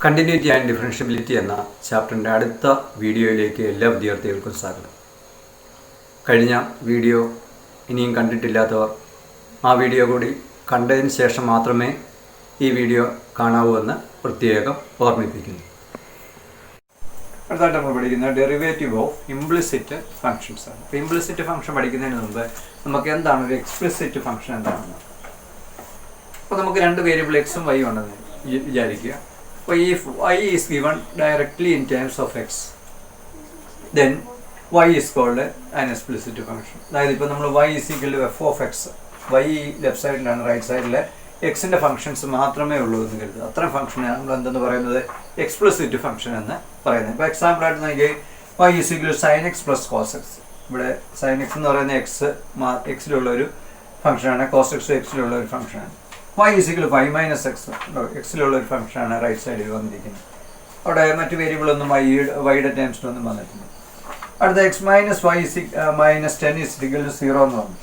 Continuity and differentiability എന്ന ചാപ്റ്ററിൻ്റെ അടുത്ത വീഡിയോയിലേക്ക് എല്ലാ വിദ്യാർത്ഥികൾക്കും സ്വാഗതം. കഴിഞ്ഞ വീഡിയോ ഇനിയും കണ്ടിട്ടില്ലാത്തവർ ആ വീഡിയോ കൂടി കണ്ടതിന് ശേഷം മാത്രമേ ഈ വീഡിയോ കാണാവൂ എന്ന് പ്രത്യേകം ഓർമ്മിപ്പിക്കുന്നു. അടുത്തായിട്ട് നമ്മൾ പഠിക്കുന്ന ഡെറിവേറ്റീവ് ഓഫ് ഇംപ്ലിസിറ്റ് ഫങ്ഷൻസ് ആണ്. അപ്പോൾ ഇംപ്ലിസിറ്റ് ഫംഗ്ഷൻ പഠിക്കുന്നതിന് മുമ്പ് നമുക്ക് എന്താണ് ഒരു എക്സ്പ്ലിസിറ്റ് ഫംഗ്ഷൻ എന്താണെന്ന് നോക്കാം. അപ്പോൾ നമുക്ക് രണ്ട് വേരിയബിൾ എക്സും വൈയും ഉണ്ടെന്ന് വിചാരിക്കുക. So if y is given directly in terms of x, then y is called an explicit function. അതായത് ഇപ്പോൾ നമ്മൾ y is equal to f of x, y left സൈഡിലാണ്, റൈറ്റ് സൈഡിൽ എക്സിൻ്റെ ഫംഗ്ഷൻസ് മാത്രമേ ഉള്ളൂ എന്ന് കരുതുക. അത്രയും ഫംഗ്ഷനാണ് നമ്മൾ എന്തെന്ന് പറയുന്നത് എക്സ്പ്ലിസിറ്റ് ഫംഗ്ഷൻ എന്ന് പറയുന്നത്. ഇപ്പോൾ എക്സാമ്പിളായിട്ട് നോക്കിയാൽ y is equal to sin x plus cos x. ഇവിടെ sin x എന്ന് പറയുന്ന എക്സിലുള്ള ഒരു ഫംഗ്ഷനാണ്, cos x എക്സിലുള്ള ഒരു ഫംഗ്ഷനാണ്. y is equal to y minus x, എക്സിലുള്ള ഒരു ഫംഗ്ഷനാണ് റൈറ്റ് സൈഡിൽ വന്നിരിക്കുന്നത്. അവിടെ മറ്റ് വേരിയബിളൊന്നും വൈയുടെ ടേംസിലൊന്നും വന്നിട്ടില്ല. അടുത്ത x minus y minus 10 is equal to 0 എന്ന് പറഞ്ഞു.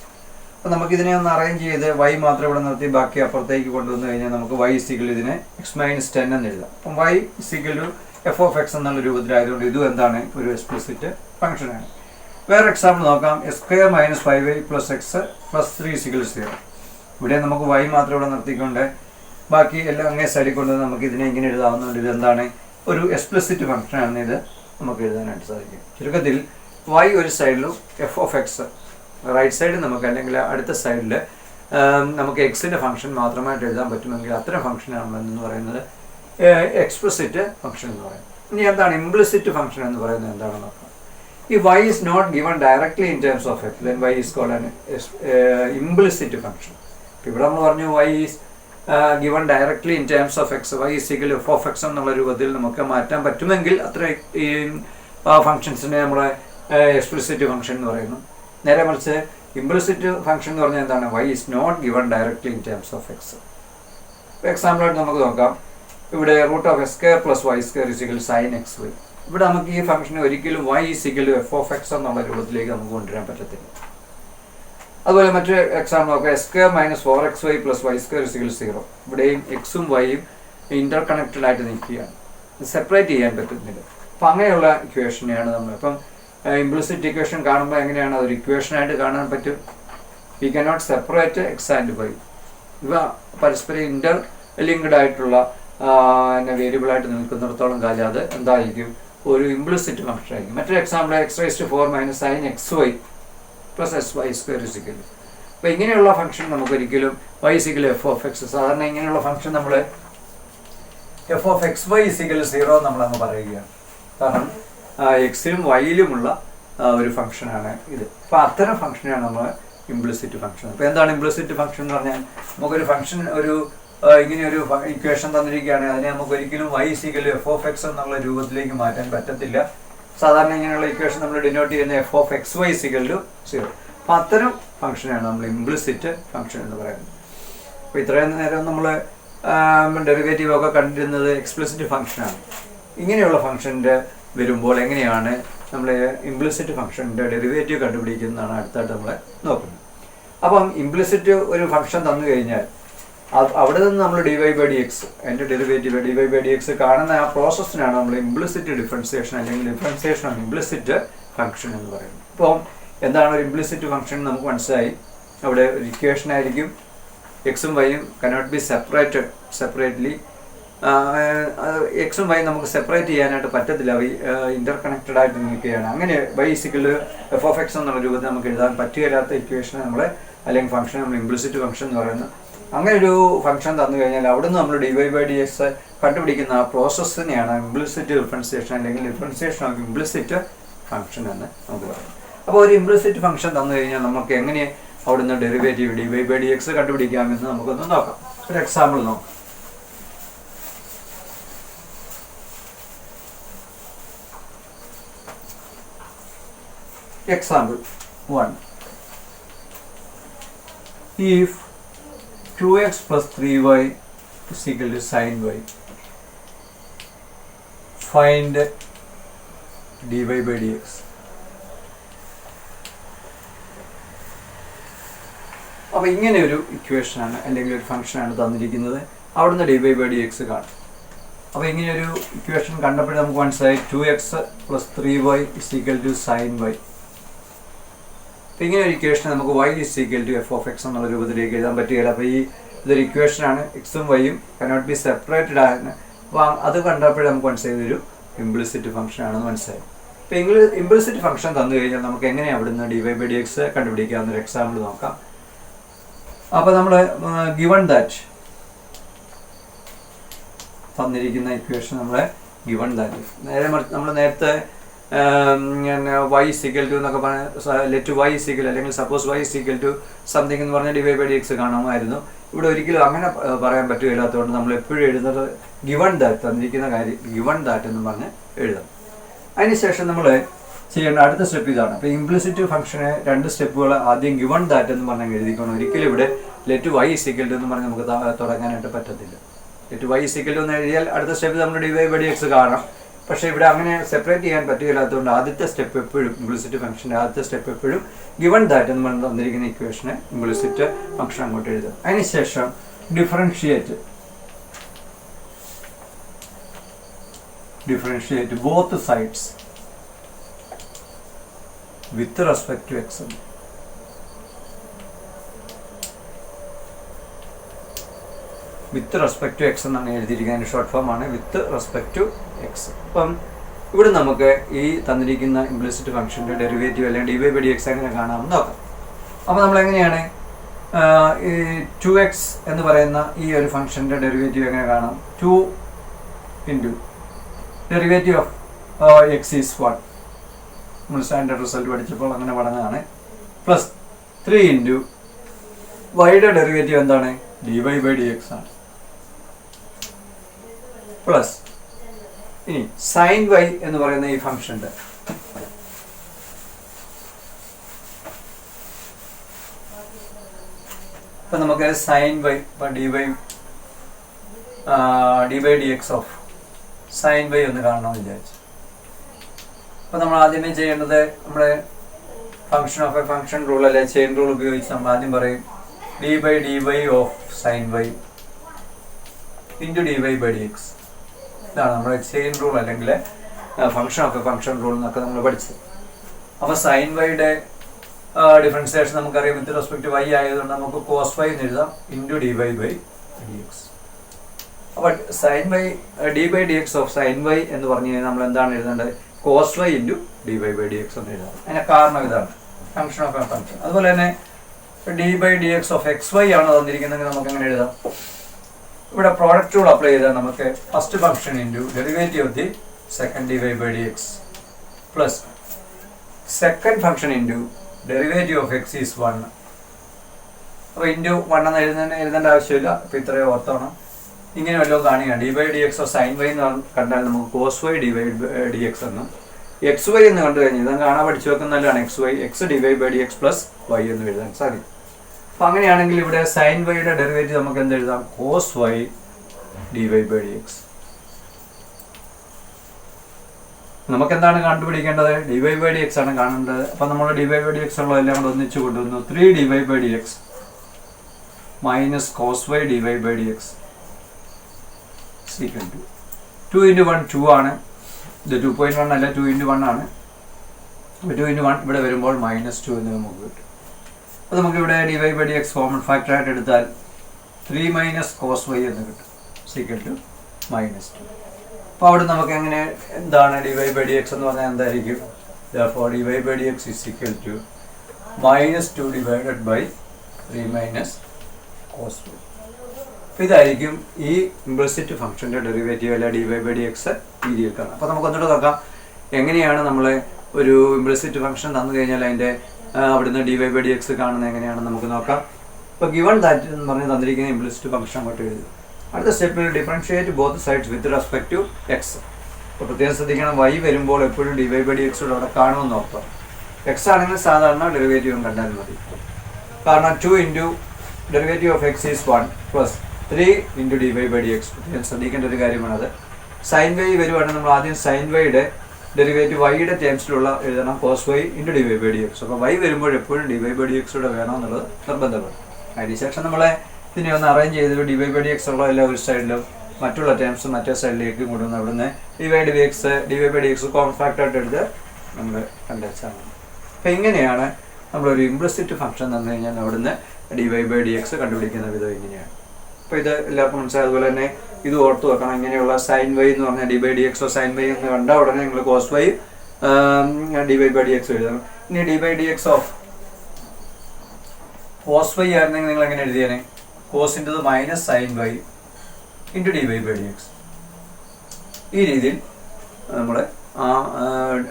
അപ്പോൾ നമുക്കിതിനെ ഒന്ന് അറേഞ്ച് ചെയ്ത് y മാത്രം ഇവിടെ നിർത്തി ബാക്കി അപ്പുറത്തേക്ക് കൊണ്ടുവന്നു കഴിഞ്ഞാൽ നമുക്ക് y is equal to ഇതിനെ x minus 10 എന്ന് എഴുതാം. അപ്പം y is equal to f of x എന്നുള്ള രൂപത്തിലായതുകൊണ്ട് ഇതും എന്താണ്, ഒരു എക്സ്പ്ലിസിറ്റ് ഫംഗ്ഷനാണ്. വേറെ എക്സാമ്പിൾ നോക്കാം. X square minus 5y plus X plus 3 is equal to 0. ഇവിടെ നമുക്ക് y മാത്രം ഇവിടെ നിർത്തിക്കൊണ്ട് ബാക്കി എല്ലാം അങ്ങേ സൈഡിൽ കൊണ്ട് നമുക്ക് ഇതിനെ ഇങ്ങനെ എഴുതാവുന്നതുകൊണ്ട് ഇതെന്താണ്, ഒരു എക്സ്പ്ലിസിറ്റ് ഫംഗ്ഷനാണെന്ന് ഇത് നമുക്ക് എഴുതാനായിട്ട് സാധിക്കും. ചുരുക്കത്തിൽ y ഒരു സൈഡിലും എഫ് ഓഫ് എക്സ് റൈറ്റ് സൈഡിൽ നമുക്ക്, അല്ലെങ്കിൽ അടുത്ത സൈഡിൽ നമുക്ക് എക്സിൻ്റെ ഫംഗ്ഷൻ മാത്രമായിട്ട് എഴുതാൻ പറ്റുമെങ്കിൽ അത്തരം ഫംഗ്ഷനാണ് എന്ന് പറയുന്നത് എക്സ്പ്ലിസിറ്റ് ഫംഗ്ഷൻ എന്ന് പറയുന്നത്. ഇനി എന്താണ് ഇംപ്ലിസിറ്റ് ഫംഗ്ഷൻ എന്ന് പറയുന്നത് എന്താണെന്ന് നോക്കാം. If y is not given directly in terms of x, then y is called an implicit function. ഇവിടെ നമ്മൾ പറഞ്ഞു y is given directly in terms of x, y is equal to f of x എന്നുള്ള രൂപത്തിൽ നമുക്ക് മാറ്റാൻ പറ്റുമെങ്കിൽ അത്ര ഈ ഫംഗ്ഷൻസിനെ നമ്മൾ എക്സ്പ്ലിസിറ്റ് ഫംഗ്ഷൻ എന്ന് പറയുന്നു. നേരെ മറിച്ച് ഇംപ്ലിസിറ്റ് ഫംഗ്ഷൻ എന്ന് പറഞ്ഞാൽ എന്താണ്, y is not given directly in terms of x. എക്സാമ്പിളായിട്ട് നമുക്ക് നോക്കാം. ഇവിടെ root of x square plus y square is equal to sin xy. ഇവിടെ നമുക്ക് ഈ ഫംഗ്ഷനെ ഒരിക്കലും y is equal to f of x എന്നുള്ള രൂപത്തിലേക്ക് നമുക്ക് കൊണ്ടുവരാൻ പറ്റത്തില്ല. അതുപോലെ മറ്റൊരു എക്സാമ്പിൾ നോക്കാം. X square minus 4xy plus y square is equal to 0. ഇവിടെയും എക്സും വൈയും ഇന്റർ കണക്റ്റഡ് ആയിട്ട് നിൽക്കുകയാണ്, സെപ്പറേറ്റ് ചെയ്യാൻ പറ്റുന്നില്ല. അപ്പം അങ്ങനെയുള്ള ഇക്വേഷനെയാണ് നമ്മൾ ഇപ്പം ഇംപ്ലിസിറ്റ് ഇക്വേഷൻ കാണുമ്പോൾ എങ്ങനെയാണ് അതൊരു ഇക്വേഷനായിട്ട് കാണാൻ പറ്റും. We cannot separate x and y. ഇവ പരസ്പരം ഇന്റർ ലിങ്ക്ഡ് ആയിട്ടുള്ള വേരിയബിളായിട്ട് നിൽക്കുന്നിടത്തോളം കാലം അത് എന്തായിരിക്കും, ഒരു ഇംപ്ലിസിറ്റ് ഫംഗ്ഷൻ ആയിരിക്കും. മറ്റൊരു example x raise to 4 minus sin xy plus x y square is equal to. അപ്പോൾ ഇങ്ങനെയുള്ള ഫംഗ്ഷൻ നമുക്കൊരിക്കലും y is equal to f of x, സാധാരണ ഇങ്ങനെയുള്ള ഫംഗ്ഷൻ നമ്മൾ f of x y is equal to 0 നമ്മളങ്ങ് പറയുകയാണ്. കാരണം എക്സിലും വൈയിലുമുള്ള ഒരു ഫംഗ്ഷനാണ് ഇത്. അപ്പോൾ അത്തരം ഫംഗ്ഷനാണ് നമ്മൾ ഇംപ്ലിസിറ്റ് ഫംഗ്ഷൻ. അപ്പോൾ എന്താണ് ഇംപ്ലിസിറ്റ് ഫംഗ്ഷൻ എന്ന് പറഞ്ഞാൽ, നമുക്കൊരു ഫംഗ്ഷൻ ഒരു ഇങ്ങനെ ഒരു ഇക്വേഷൻ തന്നിരിക്കുകയാണെങ്കിൽ അതിനെ നമുക്ക് ഒരിക്കലും y is equal to f of x എന്നുള്ള രൂപത്തിലേക്ക് മാറ്റാൻ പറ്റത്തില്ല. സാധാരണ ഇങ്ങനെയുള്ള ഇക്വേഷൻ നമ്മൾ ഡിനോട്ട് ചെയ്യുന്ന f of xy is equal to 0. അപ്പം അത്തരം ഫംഗ്ഷനാണ് നമ്മൾ ഇംപ്ലിസിറ്റ് ഫംഗ്ഷൻ എന്ന് പറയുന്നത്. അപ്പോൾ ഇത്രയും നേരം നമ്മൾ ഡെറിവേറ്റീവ് ഒക്കെ കണ്ടിരുന്നത് എക്സ്പ്ലിസിറ്റ് ഫംഗ്ഷനാണ്. ഇങ്ങനെയുള്ള ഫംഗ്ഷൻ്റെ വരുമ്പോൾ എങ്ങനെയാണ് നമ്മൾ ഇംപ്ലിസിറ്റ് ഫംഗ്ഷൻ്റെ ഡെറിവേറ്റീവ് കണ്ടുപിടിക്കുന്നതാണ് അടുത്തായിട്ട് നമ്മൾ നോക്കുന്നത്. അപ്പം ഇംപ്ലിസിറ്റ് ഒരു ഫംഗ്ഷൻ തന്നു കഴിഞ്ഞാൽ അവിടെ നിന്ന് നമ്മൾ dy/dx, അതിൻ്റെ ഡെറിവേറ്റീവ് dy/dx കാണുന്ന ആ പ്രോസസ്സിനാണ് നമ്മൾ ഇംപ്ലിസിറ്റ് ഡിഫറൻസിയേഷൻ അല്ലെങ്കിൽ ഡിഫറൻസിയേഷൻ ഓഫ് ഇംപ്ലിസിറ്റ് ഫംഗ്ഷൻ എന്ന് പറയുന്നത്. ഇപ്പോൾ എന്താണ് ഒരു ഇംപ്ലിസിറ്റ് ഫംഗ്ഷൻ നമുക്ക് മനസ്സിലായി. അവിടെ ഒരു ഇക്വേഷൻ ആയിരിക്കും, എക്സും വൈയും കനോട്ട് ബി സെപ്പറേറ്റ്ലി. എക്സും വൈയും നമുക്ക് സെപ്പറേറ്റ് ചെയ്യാനായിട്ട് പറ്റത്തില്ല, ഇന്റർ കണക്റ്റഡ് ആയിട്ട് നിൽക്കുകയാണ്. അങ്ങനെ y is equal to f of x എന്നുള്ള രൂപത്തിൽ നമുക്ക് എഴുതാൻ പറ്റുകയില്ലാത്ത ഇക്വേഷനെ നമ്മൾ, അല്ലെങ്കിൽ ഫംഗ്ഷൻ നമ്മൾ ഇംപ്ലിസിറ്റ് ഫംഗ്ഷൻ എന്ന് പറയുന്നത്. അങ്ങനെ ഒരു ഫംഗ്ഷൻ തന്നു കഴിഞ്ഞാൽ അവിടുന്ന് നമ്മൾ dy/dx കണ്ടുപിടിക്കുന്ന ആ പ്രോസസ്സിനെയാണ് ഇംപ്ലിസിറ്റ് ഡിഫറൻസിയേഷൻ അല്ലെങ്കിൽ ഡിഫറൻസിയേഷൻ ഓഫ് ഇംപ്ലിസിറ്റ് ഫംഗ്ഷൻ എന്ന് നമുക്ക് പറയാം. അപ്പോൾ ഒരു ഇംപ്ലിസിറ്റ് ഫംഗ്ഷൻ തന്നു കഴിഞ്ഞാൽ നമുക്ക് എങ്ങനെ അവിടുന്ന് ഡെറിവേറ്റീവ് dy/dx കണ്ടുപിടിക്കാമെന്ന് നമുക്കൊന്ന് നോക്കാം. ഒരു എക്സാമ്പിൾ നോക്കാം. Example 1. If 2x plus 3y is equal to sin y, find dy/dx. അപ്പോൾ ഇങ്ങനെ ഒരു ഇക്വേഷനാണ് അല്ലെങ്കിൽ ഒരു ഫംഗ്ഷനാണ് തന്നിരിക്കുന്നത്. അവിടുന്ന് dy/dx കാണും. അപ്പോൾ ഇങ്ങനെയൊരു ഇക്വേഷൻ കണ്ടപ്പോൾ നമുക്ക് മനസ്സിലായി 2x + 3y = sin y. അപ്പോൾ ഇങ്ങനെ ഒരു ഇക്വേഷൻ നമുക്ക് y = f(x) എന്നുള്ള രൂപത്തിലേക്ക് എഴുതാൻ പറ്റുകയില്ല. അപ്പോൾ ഇതൊരു ഇക്വേഷനാണ്, എക്സും വൈയും കനോട്ട് ബി സെപ്പറേറ്റഡ് ആണ്. അപ്പോൾ അത് കണ്ടപ്പോഴേ നമുക്ക് മനസ്സിലായി ഇതൊരു ഇംപ്ലിസിറ്റ് ഫംഗ്ഷൻ ആണെന്ന് മനസ്സിലായി. അപ്പോൾ ഇംപ്ലിസിറ്റ് ഫംഗ്ഷൻ തന്നു കഴിഞ്ഞാൽ നമുക്ക് എങ്ങനെ അവിടുന്ന് dy/dx കണ്ടുപിടിക്കാവുന്നൊരു എക്സാമ്പിൾ നോക്കാം. അപ്പോൾ നമ്മൾ ഗിവൺ ദാറ്റ് തന്നിരിക്കുന്ന ഇക്വേഷൻ നമ്മളെ ഗിവൺ ദാറ്റ് നമ്മൾ നേരത്തെ y = എന്നൊക്കെ പറഞ്ഞ ലെറ്റ് y = അല്ലെങ്കിൽ സപ്പോസ് y = സംതിങ് എന്ന് പറഞ്ഞാൽ dy/dx കാണാമായിരുന്നു. ഇവിടെ ഒരിക്കലും അങ്ങനെ പറയാൻ പറ്റുകയില്ലാത്തതുകൊണ്ട് നമ്മൾ എപ്പോഴും എഴുതുന്നത് ഗിവൺ ദാറ്റ്, തന്നിരിക്കുന്ന കാര്യം ഗിവൺ ദാറ്റ് എന്ന് പറഞ്ഞ് എഴുതാം. അതിനുശേഷം നമ്മൾ ചെയ്യേണ്ട അടുത്ത സ്റ്റെപ്പ് ഇതാണ്. അപ്പോൾ ഇംപ്ലിസിറ്റ് ഫംഗ്ഷന് 2 സ്റ്റെപ്പുകൾ. ആദ്യം ഗിവൺ ദാറ്റ് എന്ന് പറഞ്ഞാൽ എഴുതിക്കണം. ഒരിക്കലും ഇവിടെ ലെറ്റ് y = എന്ന് പറഞ്ഞ് നമുക്ക് തുടങ്ങാനായിട്ട് പറ്റത്തില്ല. ലെറ്റ് y = എന്ന് എഴുതിയാൽ അടുത്ത സ്റ്റെപ്പ് നമ്മൾ dy/dx കാണാം. പക്ഷേ ഇവിടെ അങ്ങനെ സെപ്പറേറ്റ് ചെയ്യാൻ പറ്റുകയില്ലാത്തതുകൊണ്ട് ആദ്യത്തെ സ്റ്റെപ്പ് എപ്പോഴും ഇംപ്ലിസിറ്റ് ഫംഗ്ഷൻ്റെ ആദ്യത്തെ സ്റ്റെപ്പ് എപ്പോഴും ഗിവൺ ദാറ്റ് എന്ന് പറഞ്ഞ് തന്നിരിക്കുന്ന ഇക്വേഷനെ ഇംപ്ലിസിറ്റ് ഫംഗ്ഷൻ അങ്ങോട്ട് എഴുതും. അതിനുശേഷം differentiate both sides with respect to x. With respect to x എന്നാണ് എഴുതിയിരിക്കുന്നത്. ഷോർട്ട് ഫോം ആണ് വിത്ത് റെസ്പെക്ട് ടു എക്സ്. അപ്പം ഇവിടെ നമുക്ക് ഈ തന്നിരിക്കുന്ന ഇംപ്ലിസിറ്റ് ഫംഗ്ഷൻ്റെ ഡെറിവേറ്റീവ് അല്ലെങ്കിൽ dy/dx എങ്ങനെ കാണാമെന്ന് നോക്കാം. അപ്പോൾ നമ്മളെങ്ങനെയാണ് ഈ 2x എന്ന് പറയുന്ന ഈ ഒരു ഫംഗ്ഷൻ്റെ ഡെറിവേറ്റീവ് എങ്ങനെ കാണാം? 2 × ഡെറിവേറ്റീവ് ഓഫ് x is 1. നമ്മൾ സ്റ്റാൻഡേർഡ് റിസൾട്ട് പഠിച്ചപ്പോൾ അങ്ങനെ പറഞ്ഞതാണ്. പ്ലസ് 3 × വൈയുടെ ഡെറിവേറ്റീവ് എന്താണ്? dy/dx ആണ്. പ്ലസ് ഇനി സൈൻ y എന്ന് പറയുന്ന ഈ ഫംഗ്ഷൻ്റെ ഇപ്പം നമുക്ക് sine y dy/dx of sine y ഒന്ന് കാണണമെന്ന് വിചാരിച്ചു. അപ്പോൾ നമ്മൾ ആദ്യമേ ചെയ്യേണ്ടത് നമ്മുടെ function of a function rule അല്ലെ ചെയിൻ റൂൾ ഉപയോഗിച്ച് നമ്മൾ ആദ്യം പറയും d/dy of sine y × dy/dx. ഇതാണ് നമ്മുടെ ചെയിൻ റൂൾ അല്ലെങ്കിൽ function of a function rule എന്നൊക്കെ നമ്മൾ പഠിച്ചത്. അപ്പോൾ സൈൻ വൈയുടെ ഡിഫറൻസിയേഷൻ നമുക്കറിയാം വിത്ത് റെസ്പെക്ട് ടു y ആയതുകൊണ്ട് നമുക്ക് cos y എന്ന് എഴുതാം × dy/dx. അപ്പോൾ sine y d/dx of sine y എന്ന് പറഞ്ഞു കഴിഞ്ഞാൽ നമ്മൾ എന്താണ് എഴുതേണ്ടത്? cos y × dy/dx എന്ന് എഴുതാം. അതിന് കാരണം ഇതാണ് ഫംഗ്ഷൻ ഓഫ് എ ഫംഗ്ഷൻ. അതുപോലെ തന്നെ d/dx ഓഫ് xy ആണ് തന്നിരിക്കുന്നതെങ്കിൽ നമുക്ക് എങ്ങനെ എഴുതാം? ഇവിടെ പ്രോഡക്റ്റ് റൂൾ അപ്ലൈ ചെയ്താൽ നമുക്ക് first function × derivative of the second dy/dx plus second function × derivative of x is 1. അപ്പോൾ × 1 എന്ന് എഴുതേണ്ട ആവശ്യമില്ല. അപ്പോൾ ഇത്രയും ഓർത്തോണം. ഇങ്ങനെ വല്ലതും കാണുകയാണ് d/dx ഓഫ് സൈൻ y എന്ന് കണ്ടാൽ നമുക്ക് cos y dy/dx എന്നും xy എന്ന് കണ്ടു കഴിഞ്ഞാൽ ഇതാണ് കാണാൻ പഠിച്ചു വെക്കുന്നതാണ് x dy/dx പ്ലസ് y എന്ന് എഴുതാൻ സാധിക്കും. അപ്പം അങ്ങനെയാണെങ്കിൽ ഇവിടെ സൈൻ വൈയുടെ ഡെറിവേറ്റീവ് നമുക്ക് എന്ത് എഴുതാം? cos y dy/dx. നമുക്ക് എന്താണ് കണ്ടുപിടിക്കേണ്ടത്? dy/dx ആണ് കാണേണ്ടത്. അപ്പം നമ്മൾ dy/dx ഉള്ളതെല്ലാം കൂടെ ഒന്നിച്ചു കൊണ്ടുവന്നു. 3 dy/dx minus cos y dy/dx 2 × 1 2 ആണ്. ഇത് 2.1 അല്ല, 2 × 1 ആണ്. 2 × 1 ഇവിടെ വരുമ്പോൾ -2 എന്ന് നമുക്ക് കിട്ടും. അപ്പോൾ നമുക്കിവിടെ dy/dx കോമൺ ഫാക്ടർ ആയിട്ട് എടുത്താൽ 3 - cos y എന്ന് കിട്ടും -2. അപ്പോൾ അവിടെ നമുക്ക് എങ്ങനെ എന്താണ് dy/dx എന്ന് പറഞ്ഞാൽ എന്തായിരിക്കും? therefore dy/dx is equal to -2 divided by 3 - cos y. അപ്പോൾ ഇതായിരിക്കും ഈ ഇംപ്ലിസിറ്റ് ഫംഗ്ഷൻ്റെ ഡെറിവേറ്റീവ് അല്ല dy/dx രീതിയിൽ കാണാം. അപ്പോൾ നമുക്കൊന്നുകൂടെ നോക്കാം എങ്ങനെയാണ് നമ്മൾ ഒരു ഇംപ്ലിസിറ്റ് ഫംഗ്ഷൻ തന്നു കഴിഞ്ഞാൽ അതിൻ്റെ അവിടുന്ന് dy/dx കാണുന്നത് എങ്ങനെയാണെന്ന് നമുക്ക് നോക്കാം. ഇപ്പോൾ ഗിവൺ ദാറ്റ് എന്ന് പറഞ്ഞ് തന്നിരിക്കുന്ന ഇംപ്ലിസിറ്റ് ഫംഗ്ഷൻ അങ്ങോട്ട് എഴുതും. അടുത്ത സ്റ്റെപ്പിൽ differentiate both sides with respect to x. അപ്പോൾ പ്രത്യേകം ശ്രദ്ധിക്കണം, y വരുമ്പോൾ എപ്പോഴും dy/dx അവിടെ കാണുമെന്ന് ഓർത്താം. എക്സ് ആണെങ്കിൽ സാധാരണ ഡെറിവേറ്റീവും കണ്ടാൽ മതി. കാരണം 2 × derivative of x is 1 plus 3 × dy/dx. പ്രത്യേകം ശ്രദ്ധിക്കേണ്ട ഒരു കാര്യമാണത്. സൈൻ വൈ വരുവാണെങ്കിൽ നമ്മൾ ആദ്യം സൈൻ വൈയുടെ ഡെറിവേറ്റീവ് വൈയുടെ ടേംസിലുള്ള എഴുതണം cos y × dy/dx. അപ്പോൾ y വരുമ്പോൾ എപ്പോഴും dy/dx വേണമെന്നുള്ളത് നിർബന്ധമാണ്. അതിനുശേഷം നമ്മളെ ഇതിനെ ഒന്ന് അറേഞ്ച് ചെയ്ത് dy/dx ഉള്ള എല്ലാ ഒരു സൈഡിലും മറ്റുള്ള ടേംസ് മറ്റേ സൈഡിലേക്ക് കൊണ്ടുവന്ന് അവിടുന്ന് dy/dx കോൺഫാക്റ്റ് ആയിട്ട് എടുത്ത് നമ്മൾ കണ്ടുവച്ചാൽ മതി. അപ്പം ഇങ്ങനെയാണ് നമ്മളൊരു ഇംപ്ലിസിറ്റ് ഫംഗ്ഷൻ തന്നു കഴിഞ്ഞാൽ അവിടുന്ന് dy/dx കണ്ടുപിടിക്കുന്ന വിധം ഇങ്ങനെയാണ്. അപ്പോൾ ഇത് എല്ലാവർക്കും മനസ്സിലായി. അതുപോലെ തന്നെ ഇത് ഓർത്ത് വെക്കണം. ഇങ്ങനെയുള്ള സൈൻ വൈ എന്ന് പറഞ്ഞാൽ dy/dx സൈൻ വൈ എന്ന് കണ്ടാൽ ഉടനെ നിങ്ങൾ കോസ് വൈ dy/dx എഴുതണം. ഇനി dy/dx ഓഫ് കോസ് വൈ ആയിരുന്നെങ്കിൽ നിങ്ങൾ എങ്ങനെ എഴുതിയേനെ? കോസിൻ്റെ minus sine Y into dy/dx. ഈ രീതിയിൽ നമ്മൾ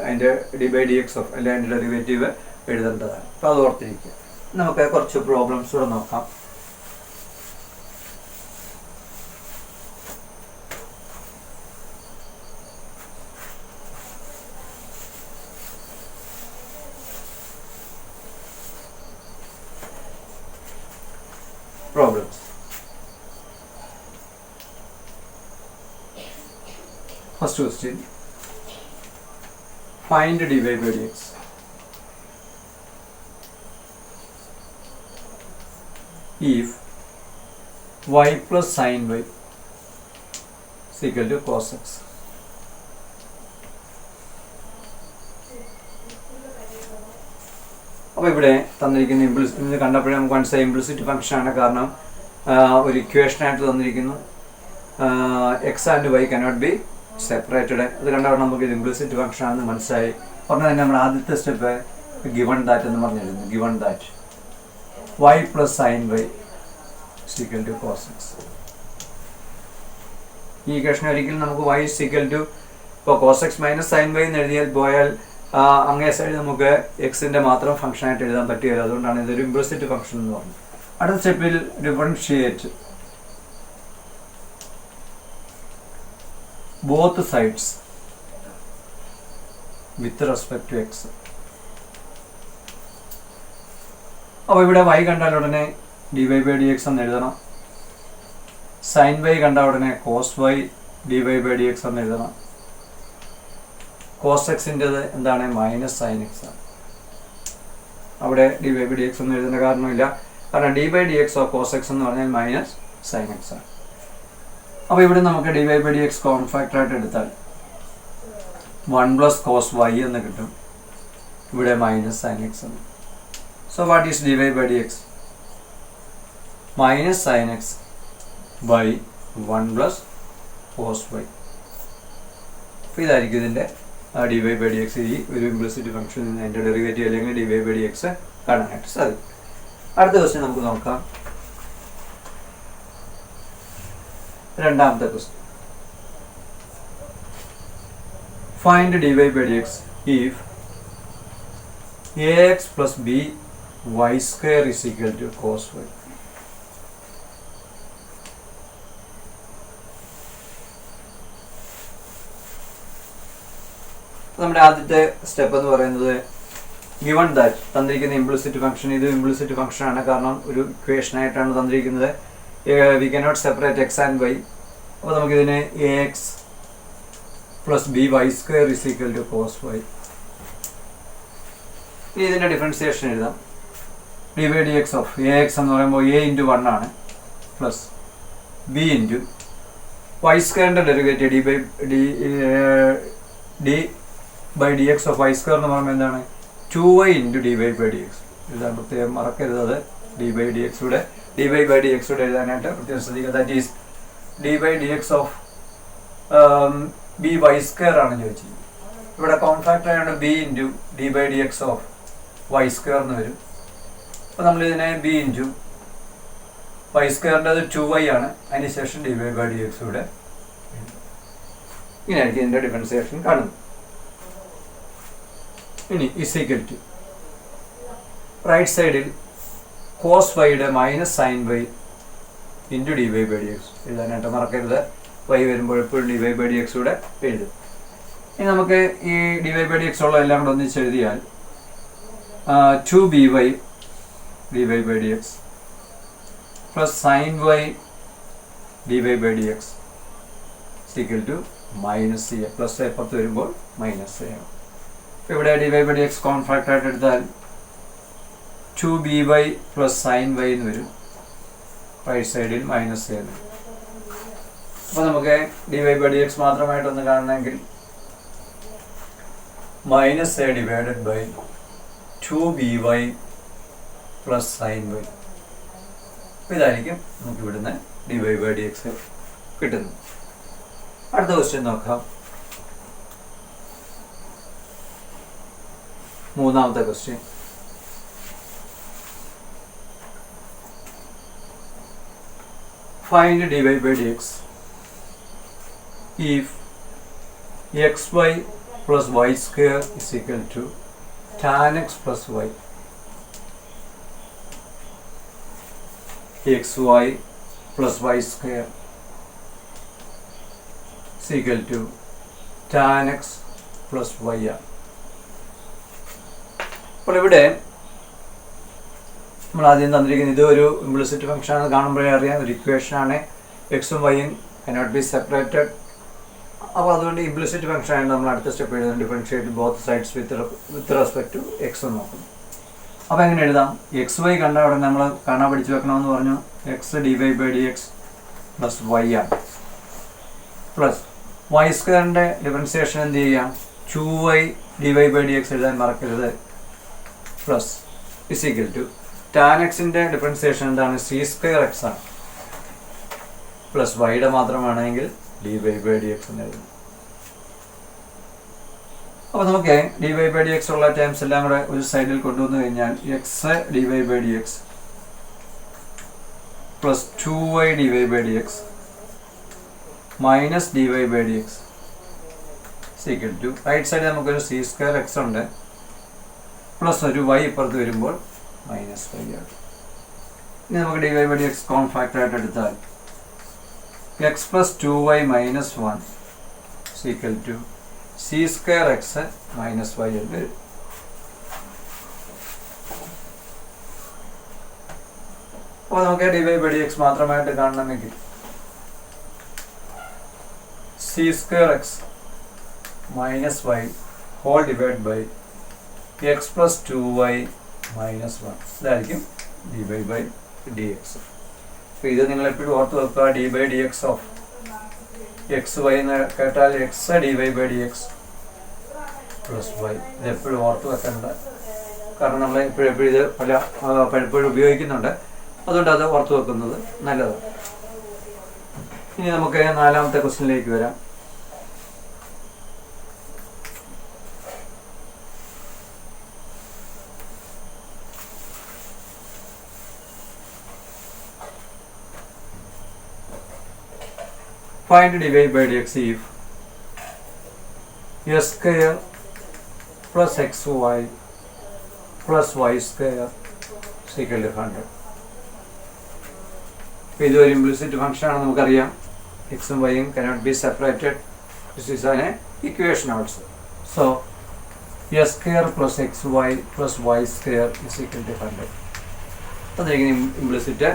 അതിൻ്റെ dy/dx ഓഫ് അല്ലെങ്കിൽ അതിൻ്റെ ഡെറിവേറ്റീവ് എഴുതേണ്ടതാണ്. അപ്പോൾ അത് ഓർത്തിരിക്കുക. നമുക്ക് കുറച്ച് പ്രോബ്ലംസ് കൂടെ നോക്കാം. Problems. First question. Find dy/dx. If y plus sin y is equal to cos x. അപ്പോൾ ഇവിടെ തന്നിരിക്കുന്ന ഇംപ്ലിസിറ്റ് കണ്ടപ്പോഴേ നമുക്ക് മനസ്സിലായി ഇംപ്ലിസിറ്റ് ഫംഗ്ഷനാണ്. കാരണം ഒരു ഇക്വേഷനായിട്ട് തന്നിരിക്കുന്നു. X and y cannot be separated. അത് കണ്ടപ്പോൾ നമുക്ക് ഇത് ഇംപ്ലിസിറ്റ് ഫംഗ്ഷനാണെന്ന് മനസ്സിലായി. പറഞ്ഞാൽ തന്നെ നമ്മുടെ ആദ്യത്തെ സ്റ്റെപ്പ് ഗിവൺ ദാറ്റ് എന്ന് പറഞ്ഞിരുന്നു. Given that y plus sin y is equal to cos x. ഈ ഇക്വേഷൻ ഒരിക്കലും നമുക്ക് y is equal to ഇപ്പോൾ cos x minus sin y എന്ന് എഴുതിയാൽ പോയാൽ അങ്ങേ സൈഡ് നമുക്ക് എക്സിൻ്റെ മാത്രം ഫംഗ്ഷനായിട്ട് എഴുതാൻ പറ്റുകയില്ല. അതുകൊണ്ടാണ് ഇതൊരു ഇംപ്ലിസിറ്റ് ഫംഗ്ഷൻ എന്ന് പറഞ്ഞത്. അടുത്ത സ്റ്റെപ്പിൽ differentiate both sides with respect to x. അപ്പോൾ ഇവിടെ y കണ്ടാൽ ഉടനെ dy/dx എന്ന് എഴുതണം. സൈൻ y കണ്ട ഉടനെ cos y dy/dx എന്ന് എഴുതണം. കോസ് എക്സിൻ്റെത് എന്താണ്? മൈനസ് സൈൻ എക്സ് ആണ്. അവിടെ dy/dx ഒന്നും എഴുതേണ്ട കാരണമില്ല. കാരണം dy/dx ഓഫ് കോസ് എക്സ് എന്ന് പറഞ്ഞാൽ മൈനസ് സൈൻ എക്സ് ആണ്. അപ്പോൾ ഇവിടെ നമുക്ക് dy/dx കോൺഫാക്റ്റ് ആയിട്ട് എടുത്താൽ 1 plus cos y എന്ന് കിട്ടും. ഇവിടെ മൈനസ് സൈൻ എക്സ് ആണ്. So what is dy/dx? Minus sin x by 1 plus cos y. അപ്പോൾ ഇതായിരിക്കും ഇതിൻ്റെ dy/dx. ഈ ഒരു ഇംപ്ലിസിറ്റ് ഫംഗ്ഷൻ അതിൻ്റെ ഡെറിവേറ്റീവ് അല്ലെങ്കിൽ dy/dx കാണാനായിട്ട് സാധിക്കും. അടുത്ത ക്വസ്റ്റ്യൻ നമുക്ക് നോക്കാം. രണ്ടാമത്തെ question. Find dy/dx if ax plus b y square is equal to cos y. നമ്മുടെ ആദ്യത്തെ സ്റ്റെപ്പ് എന്ന് പറയുന്നത് ഗിവൺ ദാറ്റ് തന്നിരിക്കുന്ന ഇംപ്ലിസിറ്റ് ഫംഗ്ഷൻ. ഇത് ഇംപ്ലിസിറ്റ് ഫംഗ്ഷനാണ്. കാരണം ഒരു ഇക്വേഷനായിട്ടാണ് തന്നിരിക്കുന്നത്. We cannot separate x and y. അപ്പോൾ നമുക്കിതിനെ ax plus b y square is equal to cos y. ഇനി ഇതിൻ്റെ ഡിഫറൻസിയേഷൻ എഴുതാം. dy/dx ഓഫ് ax എന്ന് പറയുമ്പോൾ a ഇൻറ്റു 1 ആണ് പ്ലസ് b ഇൻറ്റു വൈ സ്ക്വയറിൻ്റെ derivative d/dx of Y square എന്ന് പറയുമ്പോൾ എന്താണ്? 2y into dy/dx. എഴുതാൻ പ്രത്യേകം മറക്കരുത്. അത് dy/dx എഴുതാനായിട്ട് പ്രത്യേകം ശ്രദ്ധിക്കുക. That is dy/dx of b y square ആണ് ചോദിച്ചത്. ഇവിടെ കോൺഫാക്റ്റ് ആയതുകൊണ്ട് b into dy/dx of Y square എന്ന് വരും. അപ്പോൾ നമ്മളിതിനെ b ഇൻറ്റു വൈ സ്ക്വയറിൻ്റെ അത് 2y ആണ്. അതിനുശേഷം dy/dx ഇവിടെ ഇങ്ങനെയായിരിക്കും ഇതിൻ്റെ ഡിഫറൻസിയേഷൻ കാണുന്നത്. ഇനി ഇസ് ഈക്വൽ ടു റൈറ്റ് സൈഡിൽ കോസ് വൈയുടെ minus sine Y into dy/dx എഴുതാനായിട്ട് മറക്കരുത്. y വരുമ്പോൾ എപ്പോഴും dy/dx കൂടെ എഴുതും. ഇനി നമുക്ക് ഈ dy/dx ഉള്ള എല്ലാം കൂടെ ഒന്നിച്ച് എഴുതിയാൽ 2by dy/dx plus sine Y dy/dx equal to minus c. Plus എപ്പുറത്ത് വരുമ്പോൾ മൈനസ് a ആണ്. ഇവിടെ dy/dx കോൺഫാക്റ്റ് ആയിട്ട് എടുത്താൽ 2by പ്ലസ് സൈൻ വൈ എന്ന് വരും. റൈറ്റ് സൈഡിൽ മൈനസ് a എന്ന്. അപ്പോൾ നമുക്ക് D Y by D X മാത്രമായിട്ടൊന്ന് കാണണമെങ്കിൽ minus A divided by 2by plus sine Y. ഇതായിരിക്കും നമുക്ക് ഇവിടുന്ന് D Y by D X കിട്ടുന്നത്. അടുത്ത ക്വസ്റ്റ്യൻ നോക്കാം. മൂന്നാമത്തെ question. Find dy by dx if xy plus y square is equal to tan x plus y. xy plus y square is equal to tan x plus y. അപ്പോൾ ഇവിടെ നമ്മൾ ആദ്യം തന്നിരിക്കുന്നത് ഇതൊരു ഇംപ്ലിസിറ്റ് ഫംഗ്ഷൻ ആണ്. കാണുമ്പോഴേ അറിയാം ഒരു ഇക്വേഷനാണ്. എക്സും വൈയും കനോട്ട് ബി സെപ്പറേറ്റഡ്. അപ്പോൾ അതുകൊണ്ട് ഇംപ്ലിസിറ്റ് ഫംഗ്ഷൻ ആണ് നമ്മൾ അടുത്ത സ്റ്റെപ്പ് എഴുതുന്നത്. Differentiate both sides with respect to x എന്ന് നോക്കുന്നു. അപ്പോൾ എങ്ങനെ എഴുതാം? എക്സ് വൈ കണ്ട അവിടെ നമ്മൾ കാണാൻ പഠിച്ചു വെക്കണമെന്ന് പറഞ്ഞു. X d Y by D x plus Y ആണ്. പ്ലസ് വൈ സ്ക്വയറിൻ്റെ ഡിഫറൻസിയേഷൻ എന്ത് ചെയ്യാം? 2y d Y by D x എഴുതാൻ മറക്കരുത്. Plus is equal to tan എക്സിൻ്റെ ഡിഫറൻസിയേഷൻ എന്താണ്? സി സ്ക്വയർ എക്സ് ആണ്. പ്ലസ് വൈയുടെ മാത്രമാണെങ്കിൽ d Y by D x എന്ന് എഴുതും. അപ്പോൾ നമുക്ക് D Y by D x ഉള്ള ടേംസ് എല്ലാം കൂടെ ഒരു സൈഡിൽ കൊണ്ടുവന്നു കഴിഞ്ഞാൽ x d Y by D x plus 2y d Y by D x minus d Y by D x is equal to right സൈഡിൽ നമുക്കൊരു സി സ്ക്വയർ എക്സ് ഉണ്ട്. പ്ലസ് ഒരു വൈ ഇപ്പുറത്ത് വരുമ്പോൾ മൈനസ് വൈ ആണ്. ഇനി നമുക്ക് D Y by D x common factor ആയിട്ട് എടുത്താൽ x plus 2y minus 1 is equal to C square X minus y എന്ന് വരും. അപ്പോൾ നമുക്ക് D Y by D x മാത്രമായിട്ട് കാണണമെങ്കിൽ c square X minus y whole divide by x plus 2y minus 1 ഇതായിരിക്കും d Y by D x. അപ്പോൾ ഇത് നിങ്ങൾ എപ്പോഴും ഓർത്ത് വെക്കുക. D by D x of X Y എന്ന് കേട്ടാൽ x d Y by D x plus y. ഇത് എപ്പോഴും ഓർത്ത് വെക്കേണ്ട. കാരണം നമ്മൾ എപ്പോഴും ഇത് പലപ്പോഴും ഉപയോഗിക്കുന്നുണ്ട്. അതുകൊണ്ട് അത് ഓർത്ത് വെക്കുന്നത് നല്ലതാണ്. ഇനി നമുക്ക് നാലാമത്തെ ക്വസ്റ്റ്യനിലേക്ക് വരാം. Find dy by dx if s square plus xy plus y square is equal to 100. ഇതൊരു ഇംപ്ലിസിറ്റ് ഫംഗ്ഷൻ ആണ്. നമുക്കറിയാം എക്സും വൈയും cannot be separated. This is an equation also. So s square plus xy plus y square is equal to 100. അതായിരിക്കും implicit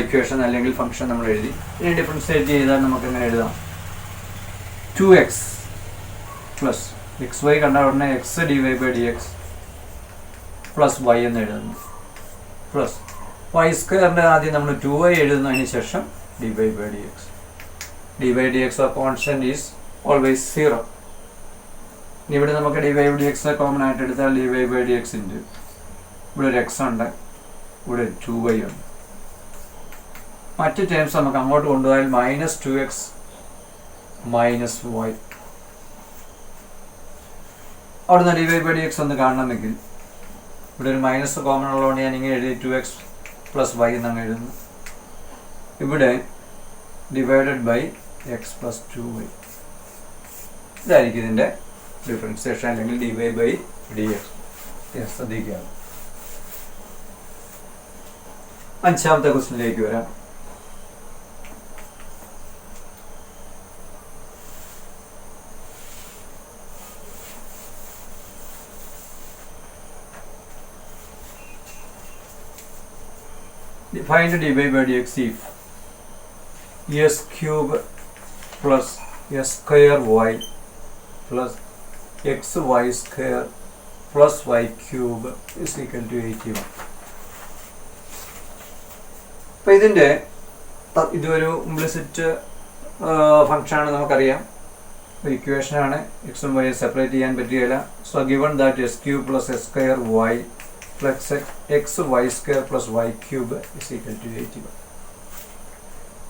equation അല്ലെങ്കിൽ function നമ്മൾ എഴുതി. ഇനി differentiate ചെയ്താൽ നമുക്ക് എങ്ങനെ എഴുതാം? 2x പ്ലസ് എക്സ് വൈ കണ്ട ഉടനെ x d Y by D x plus Y എന്ന് എഴുതുന്നു. പ്ലസ് വൈ സ്ക്വയറിൻ്റെ ആദ്യം നമ്മൾ 2y എഴുതുന്നതിന് ശേഷം d Y by D x. D Y d x of constant is always 0. ഇനി ഇവിടെ നമുക്ക് D Y by D x common ആയിട്ട് എടുത്താൽ d Y by D x ഉണ്ട്. ഇവിടെ ഒരു എക്സ് ഉണ്ട്, ഇവിടെ 2y ഉണ്ട്. മറ്റ് ടേംസ് നമുക്ക് അങ്ങോട്ട് കൊണ്ടുപോയാൽ മൈനസ് 2x മൈനസ് വൈ. അവിടുന്ന് d Y by D x ഒന്ന് കാണണമെങ്കിൽ ഇവിടെ ഒരു മൈനസ് കോമൺ ഉള്ളതുകൊണ്ട് ഞാൻ ഇങ്ങനെ എഴുതി 2x പ്ലസ് വൈ എന്നാണ് എഴുതുന്നത്. ഇവിടെ divided by x plus 2y. ഇതായിരിക്കും ഇതിൻ്റെ ഡിഫറൻസിയേഷൻ അല്ലെങ്കിൽ d Y by D x. ശ്രദ്ധിക്കുക. അഞ്ചാമത്തെ ക്വസ്റ്റ്യനിലേക്ക് വരാം. Find dy by dx if s cube plus s square y plus xy square plus y cube is equal to 81. അപ്പോൾ ഇതൊരു implicit ഫംഗ്ഷനാണ് നമുക്കറിയാം. ഇക്വേഷനാണ്, എക്സും വൈ സെപ്പറേറ്റ് ചെയ്യാൻ പറ്റുകയില്ല. So given that S cube plus S square Y plus X Y square plus Y cube is equal to 81.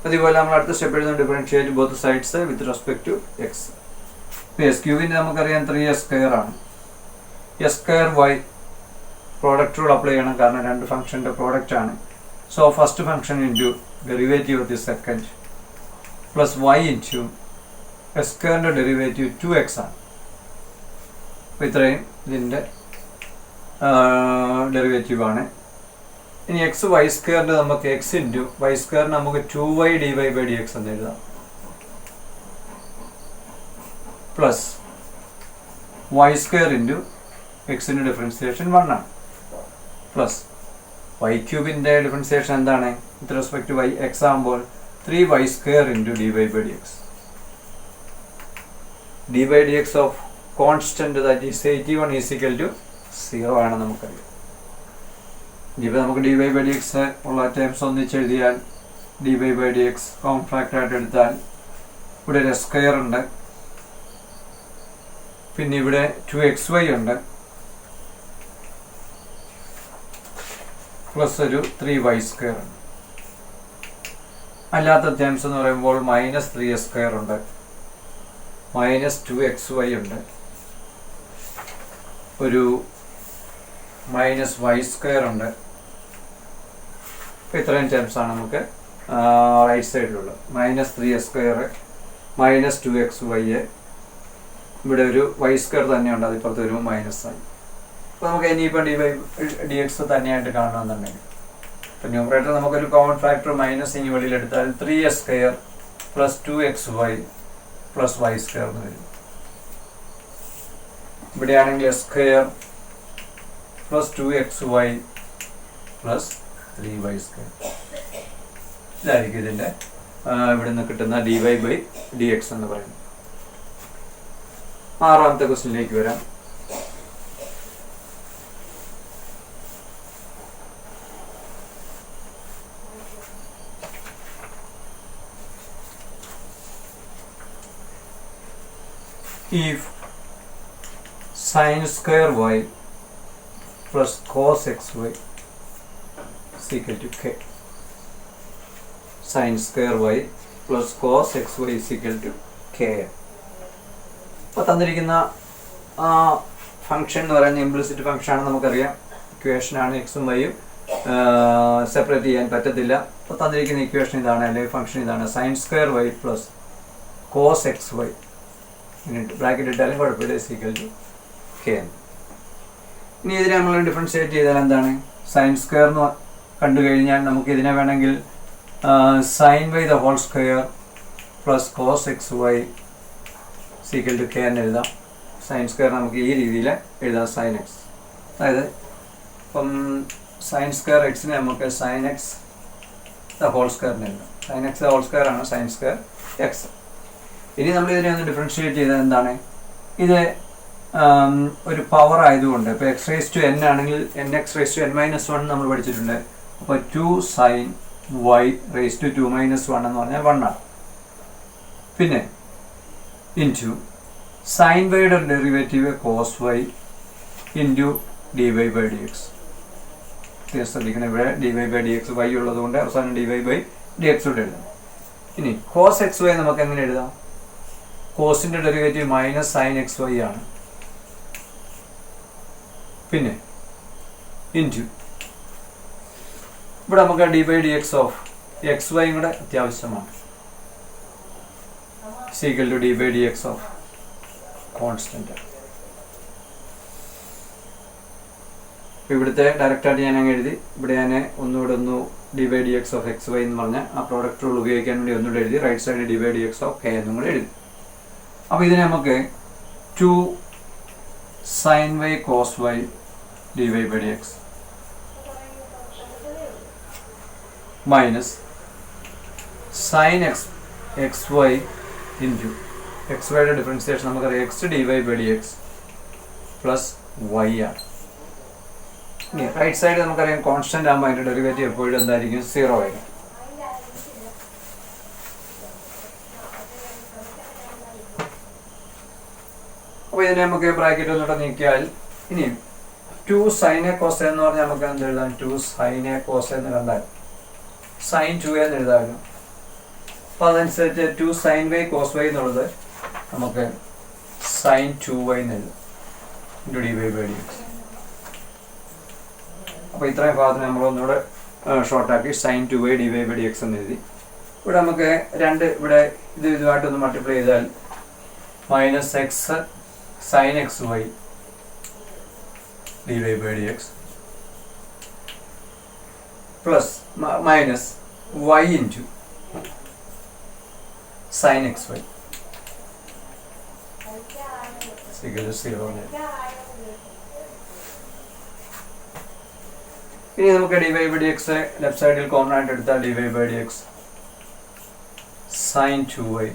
അതുപോലെ നമ്മൾ അടുത്ത സ്റ്റെപ്പ് എഴുതുന്ന differentiate both sides with respect to X. S ക്യൂബിൻ്റെ നമുക്കറിയാം 3s സ്ക്വയർ ആണ്. S square Y product rule apply ചെയ്യണം, കാരണം രണ്ട് ഫംഗ്ഷൻ്റെ പ്രോഡക്റ്റ് ആണ്. So first function into derivative of the second plus Y into S സ്ക്വയറിൻ്റെ ഡെറിവേറ്റീവ് 2x ആണ്. അപ്പോൾ ഇത്രയും ഇതിൻ്റെ ഡെറിവേറ്റീവ് ആണ്. ഇനി എക്സ് വൈ സ്ക്വയറിൻ്റെ നമുക്ക് എക്സ് ഇൻറ്റു വൈ സ്ക്വയറിന് നമുക്ക് 2y dy/dx എന്ന് എഴുതാം. പ്ലസ് വൈ സ്ക്വയർ ഇൻറ്റു എക്സിൻ്റെ ഡിഫറൻസിയേഷൻ 1 ആണ്. പ്ലസ് വൈ ക്യൂബിൻ്റെ ഡിഫറൻസിയേഷൻ എന്താണ്? വിത്ത് റെസ്പെക്ട് വൈ എക്സ് ആകുമ്പോൾ 3y square into dy/dx. dy/dx of constant that is 81 is equal to 0 ആണ് നമുക്കറിയാം. ഇനിയിപ്പോൾ നമുക്ക് dy/dx ഉള്ള ടേംസ് ഒന്നിച്ചെഴുതിയാൽ dy/dx കോൺട്രാക്റ്റ് ആയിട്ട് എടുത്താൽ ഇവിടെ ഒരു സ്ക്വയർ ഉണ്ട്, പിന്നെ ഇവിടെ 2xy ഉണ്ട്, പ്ലസ് ഒരു 3y സ്ക്വയർ ഉണ്ട്. അല്ലാത്ത ടേംസ് എന്ന് പറയുമ്പോൾ -3s സ്ക്വയർ ഉണ്ട്, -2xy ഉണ്ട്, ഒരു -y സ്ക്വയർ ഉണ്ട്. അപ്പോൾ ഇത്രയും ടേംസാണ് നമുക്ക് റൈറ്റ് സൈഡിലുള്ളത്. -3s സ്ക്വയർ, -2xy, ഇവിടെ ഒരു y സ്ക്വയർ തന്നെയുണ്ട്, അതിപ്പുറത്ത് ഒരു -i. അപ്പോൾ നമുക്ക് ഇനിയിപ്പോൾ dy/dx തന്നെയായിട്ട് കാണണമെന്നുണ്ടെങ്കിൽ ഇപ്പോൾ ന്യൂമറേറ്റർ നമുക്കൊരു കോമൺ ഫാക്ടർ മൈനസ് ഇനി വെളിയിലെടുത്താൽ 3s square plus 2xy plus y square എന്ന് വരും. ഇവിടെയാണെങ്കിൽ s square plus 2xy plus 3y square. ഇതായിരിക്കും ഇതിൻ്റെ ഇവിടെ നിന്ന് കിട്ടുന്ന dy/dx എന്ന് പറയുന്നത്. ആറാമത്തെ ക്വസ്റ്റ്യനിലേക്ക് വരാം. If sin square y plus cos xy is equal to k. Sin square y plus cos xy is equal to k. അപ്പോൾ തന്നിരിക്കുന്ന ഫംഗ്ഷൻ എന്ന് പറയുന്ന ഇംപ്ലിസിറ്റ് ഫംഗ്ഷനാണ് നമുക്കറിയാം. ഇക്വേഷനാണ്, എക്സും വൈയും സെപ്പറേറ്റ് ചെയ്യാൻ പറ്റത്തില്ല. അപ്പോൾ തന്നിരിക്കുന്ന ഇക്വേഷൻ ഇതാണ്, അല്ലെങ്കിൽ ഫംഗ്ഷൻ ഇതാണ്, sin square y plus cos xy. Bracket ഇട്ടാലും കുഴപ്പമില്ല, is equal to k. ഇനി ഇതിനെ നമ്മൾ ഡിഫറൻഷിയേറ്റ് ചെയ്താൽ എന്താണ്? സൈൻ സ്ക്വയർ എന്ന് കണ്ടു കഴിഞ്ഞാൽ നമുക്ക് ഇതിനെ വേണമെങ്കിൽ sin y the whole square plus cos xy is equal to k എന്ന് എഴുതാം. സൈൻ സ്ക്വയർ നമുക്ക് ഈ രീതിയിൽ എഴുതാം, sin x. അതായത് ഇപ്പം സൈൻ സ്ക്വയർ എക്സിനെ നമുക്ക് sin x the whole square എന്ന് എഴുതാം. sin x the whole square ആണ് sin സ്ക്വയർ x. ഇനി നമ്മൾ ഇതിനെ ഒന്ന് ഡിഫറൻഷിയേറ്റ് ചെയ്താൽ എന്താണ്? ഇത് ഒരു പവർ ആയതുകൊണ്ട് ഇപ്പോൾ x⁻n ആണെങ്കിൽ nx⁻n-1 നമ്മൾ പഠിച്ചിട്ടുണ്ട്. അപ്പോൾ 2 sin y⁻2 - 1 എന്ന് പറഞ്ഞാൽ 1 ആണ്. പിന്നെ ഇൻറ്റു sin വൈയുടെ derivative cos y into dy/dx. ശ്രദ്ധിക്കണം, ഇവിടെ dy/dx y ഉള്ളതുകൊണ്ട് അവസാനം dy/dx കൂടെ എഴുതാം. ഇനി cos xy നമുക്ക് എങ്ങനെ എഴുതാം? കോസിൻ്റെ ഡെറിവേറ്റീവ് -sin xy ആണ്. പിന്നെ ഇൻറ്റു ഇവിടെ നമുക്ക് dy/dx ഓഫ് xy കൂടെ അത്യാവശ്യമാണ്, equal to dy/dx of constant. ഇവിടുത്തെ ഡയറക്റ്റായിട്ട് ഞാൻ അങ്ങ് എഴുതി. ഇവിടെ ഞാൻ ഒന്നുകൂടെ dy/dx ഓഫ് xy എന്ന് പറഞ്ഞ ആ പ്രോഡക്റ്റ് റൂൾ ഉപയോഗിക്കാൻ വേണ്ടി ഒന്നുകൂടെ എഴുതി. Right side dy/dx of k എന്നും കൂടെ എഴുതി. അപ്പോൾ ഇതിനെ നമുക്ക് 2 sin y cos y dy/dx minus sin xy into xyയുടെ ഡിഫറൻസിയേഷൻ നമുക്കറിയാം x dy/dx പ്ലസ് y ആണ്. ഇനി റൈറ്റ് സൈഡ് നമുക്കറിയാം കോൺസ്റ്റന്റ് ആകുമ്പോൾ അതിൻ്റെ ഡെറിവേറ്റീവ് എപ്പോഴും എന്തായിരിക്കും? 0 ആയിരിക്കും. അപ്പോൾ ഇതിനെ നമുക്ക് ബ്രാക്കറ്റ് ഒന്നുകൂടെ നീക്കിയാൽ ഇനിയും 2 sin a cos a എന്ന് പറഞ്ഞാൽ നമുക്ക് എന്ത് എഴുതാം? 2 sin a cos a എന്ന് കണ്ടാൽ sin 2a എന്ന് എഴുതാമല്ലോ. അപ്പോൾ അതനുസരിച്ച് 2 sin y cos y എന്നുള്ളത് നമുക്ക് sin 2y എന്ന് എഴുതാം ഇൻറ്റു dy/dx. അപ്പോൾ ഇത്രയും ഭാഗത്തിന് നമ്മളൊന്നുകൂടെ ഷോർട്ടാക്കി sin 2y dy/dx എന്ന് എഴുതി. ഇവിടെ നമുക്ക് ഇവിടെ ഇതുമായിട്ടൊന്ന് മൾട്ടിപ്ലൈ ചെയ്താൽ -x sin xy dy/dx plus minus y into sin xy = 0. ഇനി നമുക്ക് dy/dx ലെഫ്റ്റ് സൈഡിൽ കോമൺ ആയിട്ട് എടുത്താൽ dy/dx sin 2y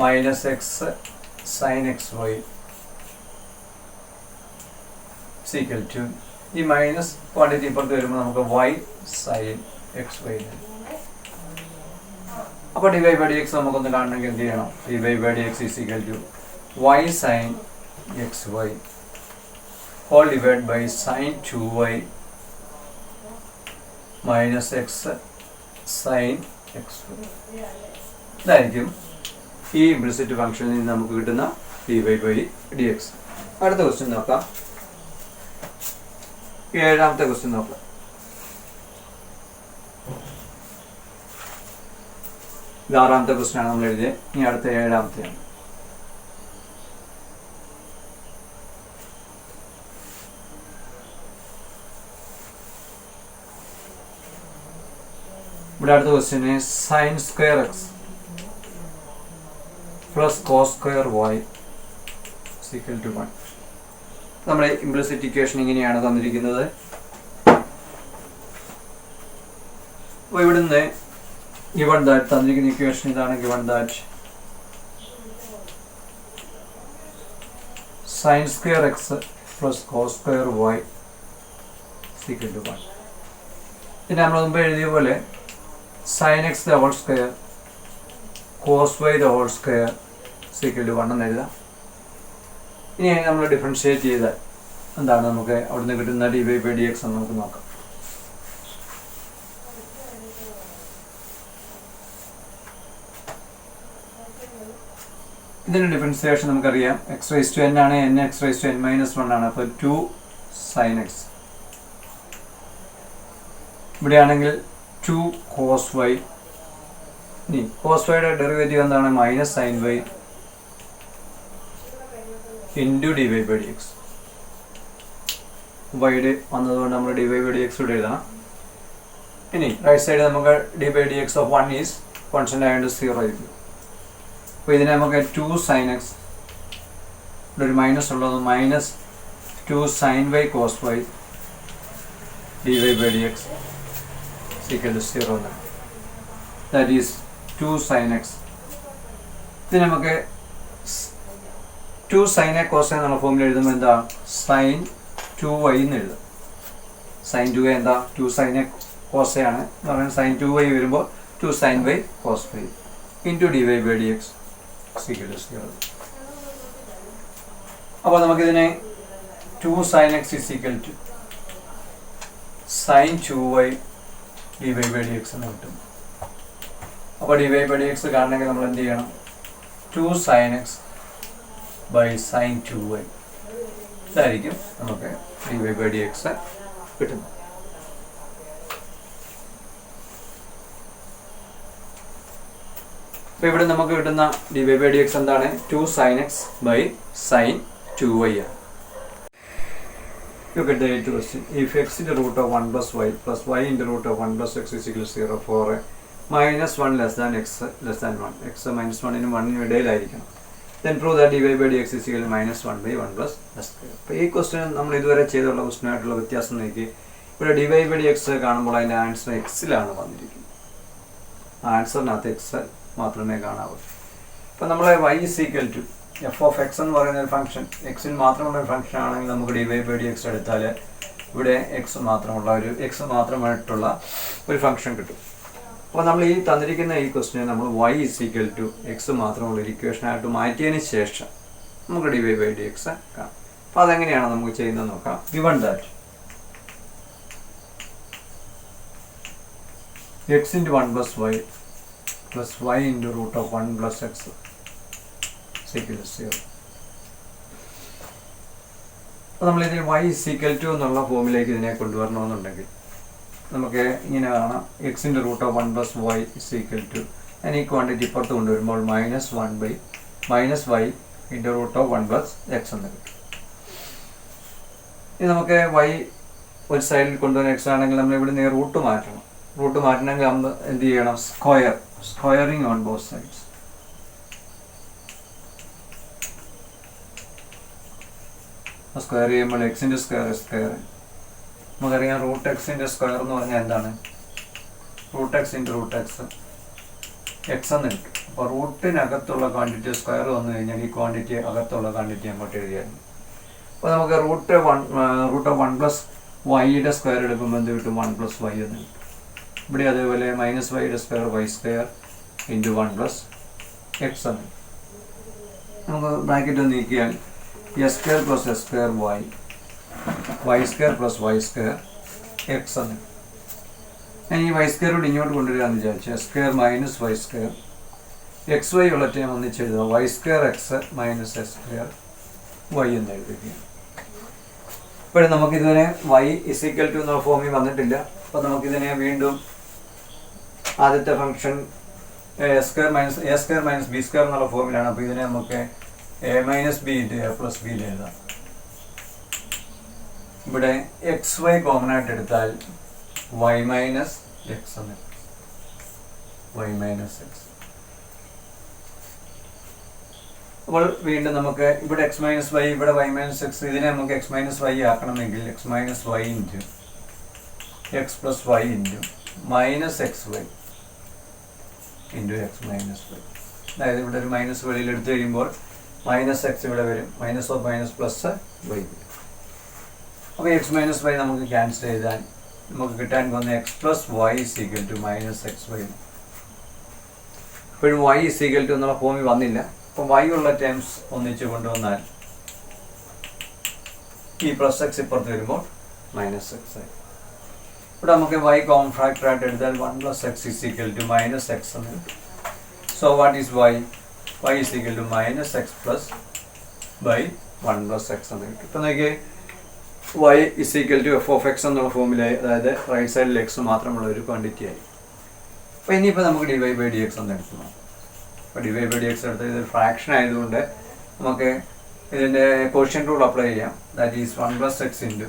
-x sin xy = ഈ മൈനസ് ക്വാണ്ടിറ്റി ഇപ്പുറത്ത് വരുമ്പോൾ നമുക്ക് y sin xy. അപ്പോൾ dy/dx നമുക്കൊന്ന് കാണണമെങ്കിൽ എന്ത് ചെയ്യണം? dy/dx = y sin xy whole divided by sin 2y - x sin xy. ഇതായിരിക്കും ഈ ഇംപ്ലിസിറ്റ് ഫംഗ്ഷനിൽ നിന്ന് നമുക്ക് കിട്ടുന്ന dy/dx. അടുത്ത ക്വസ്റ്റ്യൻ നോക്കാം. 7ാമത്തെ ക്വസ്റ്റ്യൻ നോക്കാം. ഇത് 6ാമത്തെ ക്വസ്റ്റ്യൻ ആണ് നമ്മൾ എഴുതിയത്. ഇനി അടുത്ത 7ാമത്തെയാണ്. ഇവിടെ അടുത്ത question sin square x plus cos square y = 1. നമ്മുടെ ഇംപ്ലിസിറ്റ് ഇക്വേഷൻ ഇങ്ങനെയാണ് തന്നിരിക്കുന്നത്. അപ്പോൾ ഇവിടുന്ന് given that തന്നിരിക്കുന്ന ഇക്വേഷൻ ഇതാണ്. given that sin square x plus cos square y = 1. പിന്നെ നമ്മൾ മുമ്പ് എഴുതിയ പോലെ sin x the whole square cos y the whole square = 1 എന്ന് എഴുതാം. ഇനി നമ്മൾ ഡിഫറൻഷിയേറ്റ് ചെയ്താൽ എന്താണ് നമുക്ക് അവിടുന്ന് കിട്ടുന്ന dy/dx എന്ന് നമുക്ക് നോക്കാം. ഇതിൻ്റെ ഡിഫറൻസിയേഷൻ നമുക്കറിയാം. x⁻n ആണ്, n(x⁻n - 1) ആണ്. അപ്പോൾ 2 sin x. ഇവിടെയാണെങ്കിൽ 2 cos y. ഇനി cos yയുടെ ഡെറിവേറ്റീവ് എന്താണ്? -sin y into dy/dx. Wide വന്നതുകൊണ്ട് നമ്മൾ dy/dx ഇവിടെ എഴുതണം. ഇനി റൈറ്റ് സൈഡ് നമുക്ക് dy/dx of 1 ഈസ് കോൺസ്റ്റൻ്റ് ആയതുകൊണ്ട് 0 ആയിരിക്കും. അപ്പോൾ ഇതിനെ നമുക്ക് 2 sin x, ഇവിടെ ഒരു മൈനസ് ഉള്ളത് -2 sin y cos y dy/dx = 0 എന്നാണ്. That is 2 sin x. ഇത് നമുക്ക് 2 sin a cos a എന്നുള്ള ഫോമിൽ എഴുതുമ്പോൾ എന്താ? sin 2y എന്ന് എഴുതാം. sin 2a എന്താ? 2 sin a cos a ആണ് എന്ന് പറയുന്നത്. sin 2y വരുമ്പോൾ 2 sin y cos y into dy/dx = 0. അപ്പോൾ നമുക്കിതിനെ 2 sin x = sin 2y dy/dx എന്ന് കിട്ടും. അപ്പോൾ dy/dx കാണണമെങ്കിൽ നമ്മൾ എന്ത് ചെയ്യണം? 2 sin x by sin 2y. ഇതായിരിക്കും നമുക്ക് dy/dx കിട്ടുന്നത്. അപ്പോൾ ഇവിടെ നമുക്ക് കിട്ടുന്ന dy/dx എന്താണ്? 2 sin x by sin 2y ആണ്. Look at the 8th question. If x is the root of 1 plus y plus y in the root of 1 plus x is equal to 0 for -1 less than x less than 1. x -1 നും 1 നും ഇടയിലായിരിക്കണം. Then prove that dy/dx is equal to -1 by 1 plus x square. അപ്പോൾ ഈ question നമ്മൾ ഇതുവരെ ചെയ്തുള്ള ക്വസ്റ്റ്യനായിട്ടുള്ള വ്യത്യാസം നോക്കി. ഇവിടെ dy/dx കാണുമ്പോൾ അതിൻ്റെ ആൻസർ എക്സിലാണ് വന്നിരിക്കുന്നത്. ആൻസറിനകത്ത് എക്സ് മാത്രമേ കാണാവൂ. അപ്പോൾ നമ്മൾ y = f of x എന്ന് പറയുന്ന ഒരു ഫംഗ്ഷൻ എക്സിൽ മാത്രമുള്ള ഒരു ഫംഗ്ഷൻ ആണെങ്കിൽ നമുക്ക് dy/dx എടുത്താൽ ഇവിടെ എക്സ് മാത്രമായിട്ടുള്ള ഒരു ഫംഗ്ഷൻ കിട്ടും. അപ്പോൾ നമ്മൾ ഈ തന്നിരിക്കുന്ന ഈ ക്വസ്റ്റ്യനെ നമ്മൾ y = x മാത്രമുള്ള ഒരു ഇക്വേഷനായിട്ട് മാറ്റിയതിന് ശേഷം നമുക്ക് dy/dx കാണാം. അപ്പോൾ അതെങ്ങനെയാണ് നമുക്ക് ചെയ്യുന്നത് നോക്കാം. Given that x into 1 plus y plus y into root of 1 plus x is equal to 0. അപ്പോൾ നമ്മളിതിൽ y is equal to എന്നുള്ള ഫോമിലേക്ക് ഇതിനെ കൊണ്ടുവരണമെന്നുണ്ടെങ്കിൽ നമുക്ക് ഇങ്ങനെ കാണാം. x into root of 1 plus y is equal to ഞാൻ ഈ ക്വാണ്ടിറ്റി ഇപ്പുറത്ത് കൊണ്ടുവരുമ്പോൾ -1 y into root of 1 plus x എന്ന് കിട്ടും. ഇനി നമുക്ക് y ഒരു സൈഡിൽ കൊണ്ടുവരുന്ന x ആണെങ്കിൽ നമ്മൾ ഇവിടെ റൂട്ട് മാറ്റണം. റൂട്ട് മാറ്റണമെങ്കിൽ നമ്മൾ എന്ത് ചെയ്യണം? Squaring on both sides. Square ചെയ്യുമ്പോൾ എക്സിൻ്റെ സ്ക്വയർ നമുക്കറിയാം. റൂട്ട് എക്സിൻ്റെ സ്ക്വയർ എന്ന് പറഞ്ഞാൽ എന്താണ്? Root x into root x എന്ന് കിട്ടും. അപ്പോൾ റൂട്ടിനകത്തുള്ള ക്വാണ്ടിറ്റി സ്ക്വയർ വന്നു കഴിഞ്ഞാൽ ഈ ക്വാണ്ടിറ്റി അകത്തുള്ള ക്വാണ്ടിറ്റി അങ്ങോട്ട് എഴുതിയായിരുന്നു. അപ്പോൾ നമുക്ക് റൂട്ട് ഓഫ് 1 പ്ലസ് വൈയുടെ സ്ക്വയർ എടുക്കുമ്പോൾ എന്ത് കിട്ടും? 1 പ്ലസ് വൈ എന്ന് കിട്ടും. ഇവിടെ അതേപോലെ -y square y square into 1 plus X എന്ന്. നമുക്ക് ബ്രാക്കറ്റ് നീക്കിയാൽ s square plus s square y square plus y square X എന്ന്. ഞാൻ ഈ y സ്ക്വയറോട് ഇങ്ങോട്ട് കൊണ്ടുവരാമെന്ന് വിചാരിച്ചു. s square minus y square xy ഉള്ള ടൈം ഒന്നിച്ച് എഴുതുക. y square X minus s square y എന്ന് എഴുതുകയാണ്. ഇപ്പോഴും നമുക്കിതുവരെ y is equal to എന്നുള്ള ഫോമിൽ വന്നിട്ടില്ല. അപ്പോൾ നമുക്കിതിനെ വീണ്ടും ആദ്യത്തെ function a square minus B square എന്നുള്ള ഫോമിലാണ്. അപ്പോൾ ഇതിനെ നമുക്ക് a minus B into A plus B എഴുതാം. ഇവിടെ xy കോമൺ ആയിട്ട് എടുത്താൽ y മൈനസ് എക്സ് എന്ന്. y minus X. അപ്പോൾ വീണ്ടും നമുക്ക് ഇവിടെ x മൈനസ് വൈ, ഇവിടെ y മൈനസ് എക്സ്. ഇതിനെ നമുക്ക് x മൈനസ് വൈ ആക്കണമെങ്കിൽ x minus Y into X plus Y into minus X Y into X minus Y. അതായത് ഇവിടെ ഒരു മൈനസ് വെളിയിൽ എടുത്തു കഴിയുമ്പോൾ മൈനസ് എക്സ് ഇവിടെ വരും. Minus of minus plus y വരും. അപ്പോൾ എക്സ് മൈനസ് വൈ നമുക്ക് ക്യാൻസൽ ചെയ്താൽ നമുക്ക് കിട്ടാൻ പോകുന്ന x plus Y is equal to minus X y. ഇപ്പോഴും y ഇസ് ഈക്വൽ ടു എന്നുള്ള ഫോമിൽ വന്നില്ല. അപ്പം y ഉള്ള ടേംസ് ഒന്നിച്ച് കൊണ്ടുവന്നാൽ ഈ പ്ലസ് എക്സ് ഇപ്പുറത്ത് വരുമ്പോൾ മൈനസ് എക്സ് ആയി. ഇവിടെ നമുക്ക് y കോമൺ ഫാക്ടർ ആയിട്ട് എടുത്താൽ 1 plus x is equal to minus X എന്ന് കിട്ടും. So what is y? y is equal to minus x plus by 1 plus X എന്ന് കിട്ടും. ഇപ്പം നോക്കിയേ y is equal to f of x എന്നുള്ള ഫോമിലായി. അതായത് റൈറ്റ് സൈഡിൽ എക്സ് മാത്രമുള്ള ഒരു ക്വാണ്ടിറ്റി ആയി. അപ്പോൾ ഇനിയിപ്പോൾ നമുക്ക് dy/dx ഒന്ന് എടുക്കണം. അപ്പോൾ dy/dx എടുത്ത് ഇത് ഫ്രാക്ഷൻ ആയതുകൊണ്ട് നമുക്ക് ഇതിൻ്റെ കോഷ്യന്റ് റൂൾ അപ്ലൈ ചെയ്യാം. That is 1 plus x into